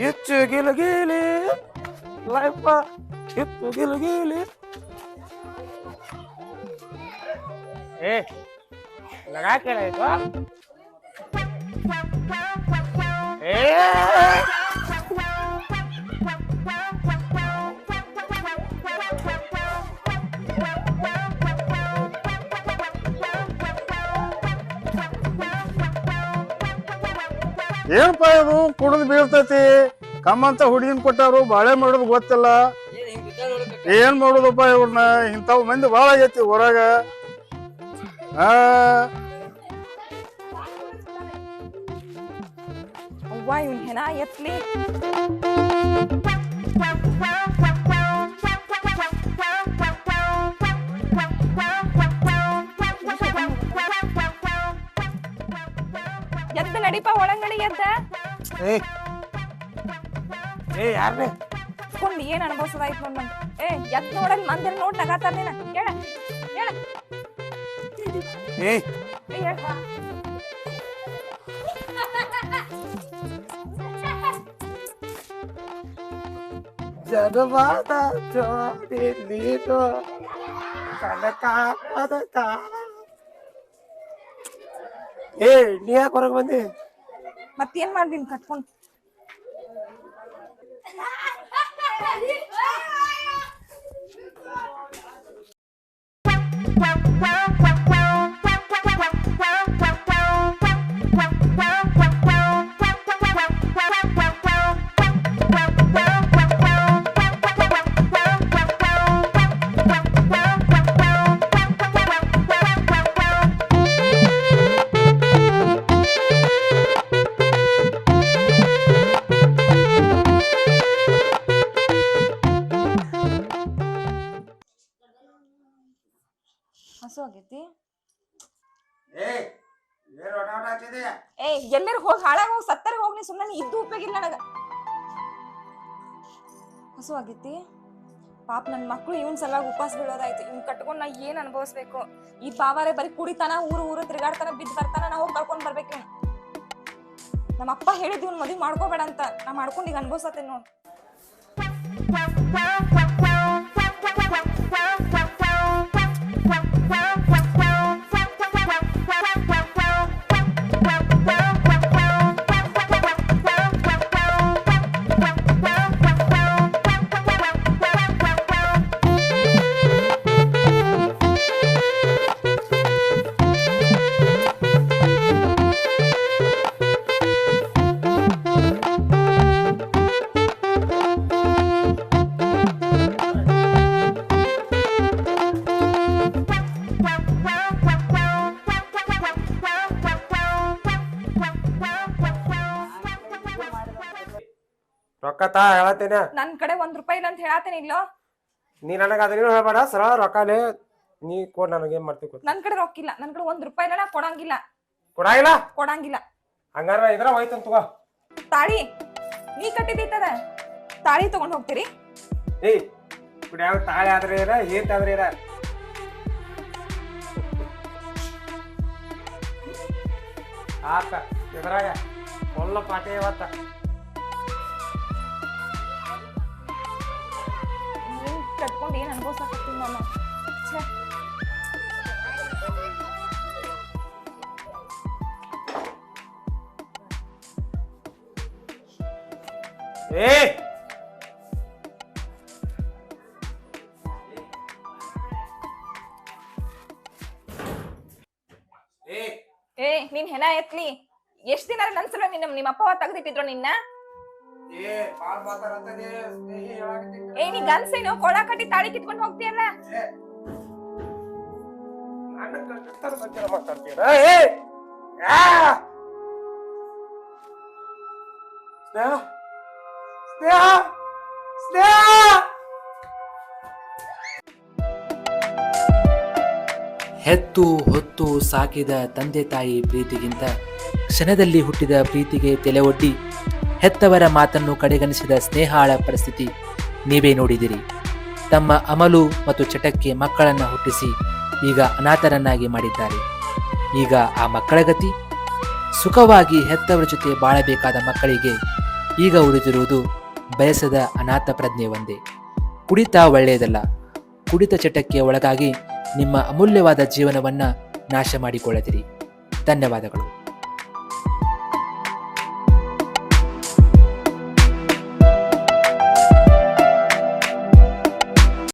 ಹೆಚ್ಚು ಗಿಲಗಿಲಿ ಲೈಫ ಹೆಚ್ಚು ಗಿಲಗಿಲಿ. ಏ ಲಗಾ ಕೇಳಾಯ್ತು ಏ ಏನಪ್ಪ ಇದು ಕುಡಿದು ಬೀಳ್ತೈತಿ. ಕಮ್ಮಂತ ಹುಡುಗಿನ ಕೊಟ್ಟಾರು ಬಾಳೆ ಮಾಡೋದು ಗೊತ್ತಿಲ್ಲ. ಏನ್ ಮಾಡೋದಪ್ಪ ಇವ್ರನ್ನ. ಇಂಥವ್ ಮಂದಿ ಭಾಳ ಆಗೈತಿ ಹೊರಗ. ಅವ್ವ ಇವ್ನ ಹೆಣ ಎತ್ಲಿ. ಎದ್ದ ನಡಿಪ ಒಳಗಡೆ ಎದ್ದ. ಏ ಯಾರೇ ಕೊಂಡ್ ಏನ್ ಅನುಭವಿಸೋದಾಯ್ತು ನೋಡ್ ನನ್. ಏ ಎದ್ ನೋಡಲ್ ಮಂದಿರ ನೋಡ್ ನಗಾತಾರ ನೀನ. ಹೇಳ ಹೇಳ ಏ ಹೇಳ. ಜನವಾದ ಜೋಡಿ ನೀನು ಕನಕ ಪದಕ. ಏ ನೀ ಯಾಕೆ ಹೊರಗೆ ಬಂದಿ? ಮತ್ತೇನ್ ಮಾಡ್ದಿನ್ ಕಟ್ಕೊಂಡ್. ಹಸು ಆಗೈತಿ. ಏ ಎಲ್ಲರೂ ಹೋಗಿ ಹಾಳಾಗ ಹೋಗಿ ಸತ್ತರ ಹೋಗಿ ನೀ ಸುಮ್ಮನೆ ಇದ್ದು ಉಪಯೋಗಿಲ್ಲ ನನಗ. ಹಸು ಆಗೈತಿ. ಪಾಪ ನನ್ ಮಕ್ಳು ಇವನ್ ಸಲುವಾಗಿ ಉಪವಾಸ ಬೀಳೋದಾಯ್ತು. ಇವ್ನ್ ಕಟ್ಕೊಂಡ್ ನಾ ಏನ್ ಅನುಭವಿಸ್ಬೇಕು. ಈ ಪಾವಾರೆ ಬರೀ ಕುಡಿತಾನ ಊರು ತಿರ್ಗಾಡ್ತಾನ ಬಿದ್ದು ಬರ್ತಾನ. ನಾ ಹೋಗಿ ಕರ್ಕೊಂಡ್ ಬರ್ಬೇಕು. ನಮ್ಮ ಅಪ್ಪ ಹೇಳಿದ್ ಇವ್ನ್ ಮದ್ವಿ ಮಾಡ್ಕೋಬೇಡ ಅಂತ. ನಾ ಮಾಡ್ಕೊಂಡ್ ಈಗ ಅನುಭವಿಸತ್ತೇನೆ ನೋಡ್. ತಾ ಹೇಳತ್ತೇನೆ. ನನ್ ಕಡೆ 1 ರೂಪಾಯಿ ಇಲ್ಲ ಅಂತ ಹೇಳತ್ತೇನೆ ಇಲ್ಲೋ. ನೀ ನನಗ ಅದನ್ನೇನು ಹೇಳ್ಬೇಡ, ಸರಳ ರೊಕ್ಕಲೆ ನೀ ಕೊಡ್, ನನಗೇನ್ ಮಾಡ್ತಿ ಗೊತ್ತ. ನನ್ ಕಡೆ ರೊಕ್ಕ ಇಲ್ಲ, ನನ್ ಕಡೆ 1 ರೂಪಾಯಿ ಇಲ್ಲ, ನಾ ಕೊಡಂಗಿಲ್ಲ. ಕೊಡಂಗಿಲ್ಲ ಹಂಗಾರ ಇದ್ರ ಹೋಯ್ತಂತ ತಗೋ. ತಾಳಿ ನೀ ಕಟ್ಟಿದ್ದೈತದ, ತಾಳಿ ತಗೊಂಡ್ ಹೋಗ್ತೀರಿ. ಏಯ್ ಕುಡಿಯಾವ ತಾಳೆ ಆದ್ರೆ ಇರ, ಏಟ್ ಆದ್ರೆ ಇರ. ಆತ ಇದ್ರಾಗ ಒಳ್ಳ ಪಾಠ ಇವತ್ತ. ನೀನ್ ಕಟ್ಕೊಂಡು ಏನ್ ಅನ್ಭವಿಸಕತ್ತೀನಿ ನಾನು. ಛೆ. ಏ ಏ ನೀನ್ ಹೆಣ ಎತ್ಲಿ. ಎಷ್ಟ್ ದಿನ ನನ್ ಸಲ ನಿಮ್ಮ ಅಪ್ಪ ತೆಗ್ದಿಟ್ಟಿದ್ರು ನಿನ್ನ. ಏ ನೀ ಗನ್ಸೇನು ಕೊಳ ಕಟ್ಟಿ ತಾಳಿ ಕಿತ್ಕೊಂಡ್ ಹೋಗ್ತೀಯಲ್ಲ. ಹೆತ್ತು ಹೊತ್ತು ಸಾಕಿದ ತಂದೆ ತಾಯಿ ಪ್ರೀತಿಗಿಂತ ಕ್ಷಣದಲ್ಲಿ ಹುಟ್ಟಿದ ಪ್ರೀತಿಗೆ ತಲೆ ಒಡ್ಡಿ ಹೆತ್ತವರ ಮಾತನ್ನು ಕಡೆಗಣಿಸಿದ ಸ್ನೇಹಾಳ ಪರಿಸ್ಥಿತಿ ನೀವೇ ನೋಡಿದಿರಿ. ತಮ್ಮ ಅಮಲು ಮತ್ತು ಚಟಕ್ಕೆ ಮಕ್ಕಳನ್ನು ಹುಟ್ಟಿಸಿ ಈಗ ಅನಾಥರನ್ನಾಗಿ ಮಾಡಿದ್ದಾರೆ. ಈಗ ಆ ಮಕ್ಕಳ ಗತಿ? ಸುಖವಾಗಿ ಹೆತ್ತವರ ಜೊತೆ ಬಾಳಬೇಕಾದ ಮಕ್ಕಳಿಗೆ ಈಗ ಉಳಿದಿರುವುದು ಬಯಸದ ಅನಾಥ ಪ್ರಜ್ಞೆ ಒಂದೇ. ಕುಡಿತ ಒಳ್ಳೆಯದಲ್ಲ. ಕುಡಿತ ಚಟಕ್ಕೆ ಒಳಗಾಗಿ ನಿಮ್ಮ ಅಮೂಲ್ಯವಾದ ಜೀವನವನ್ನು ನಾಶ ಮಾಡಿಕೊಳ್ಳದಿರಿ. ಧನ್ಯವಾದಗಳು.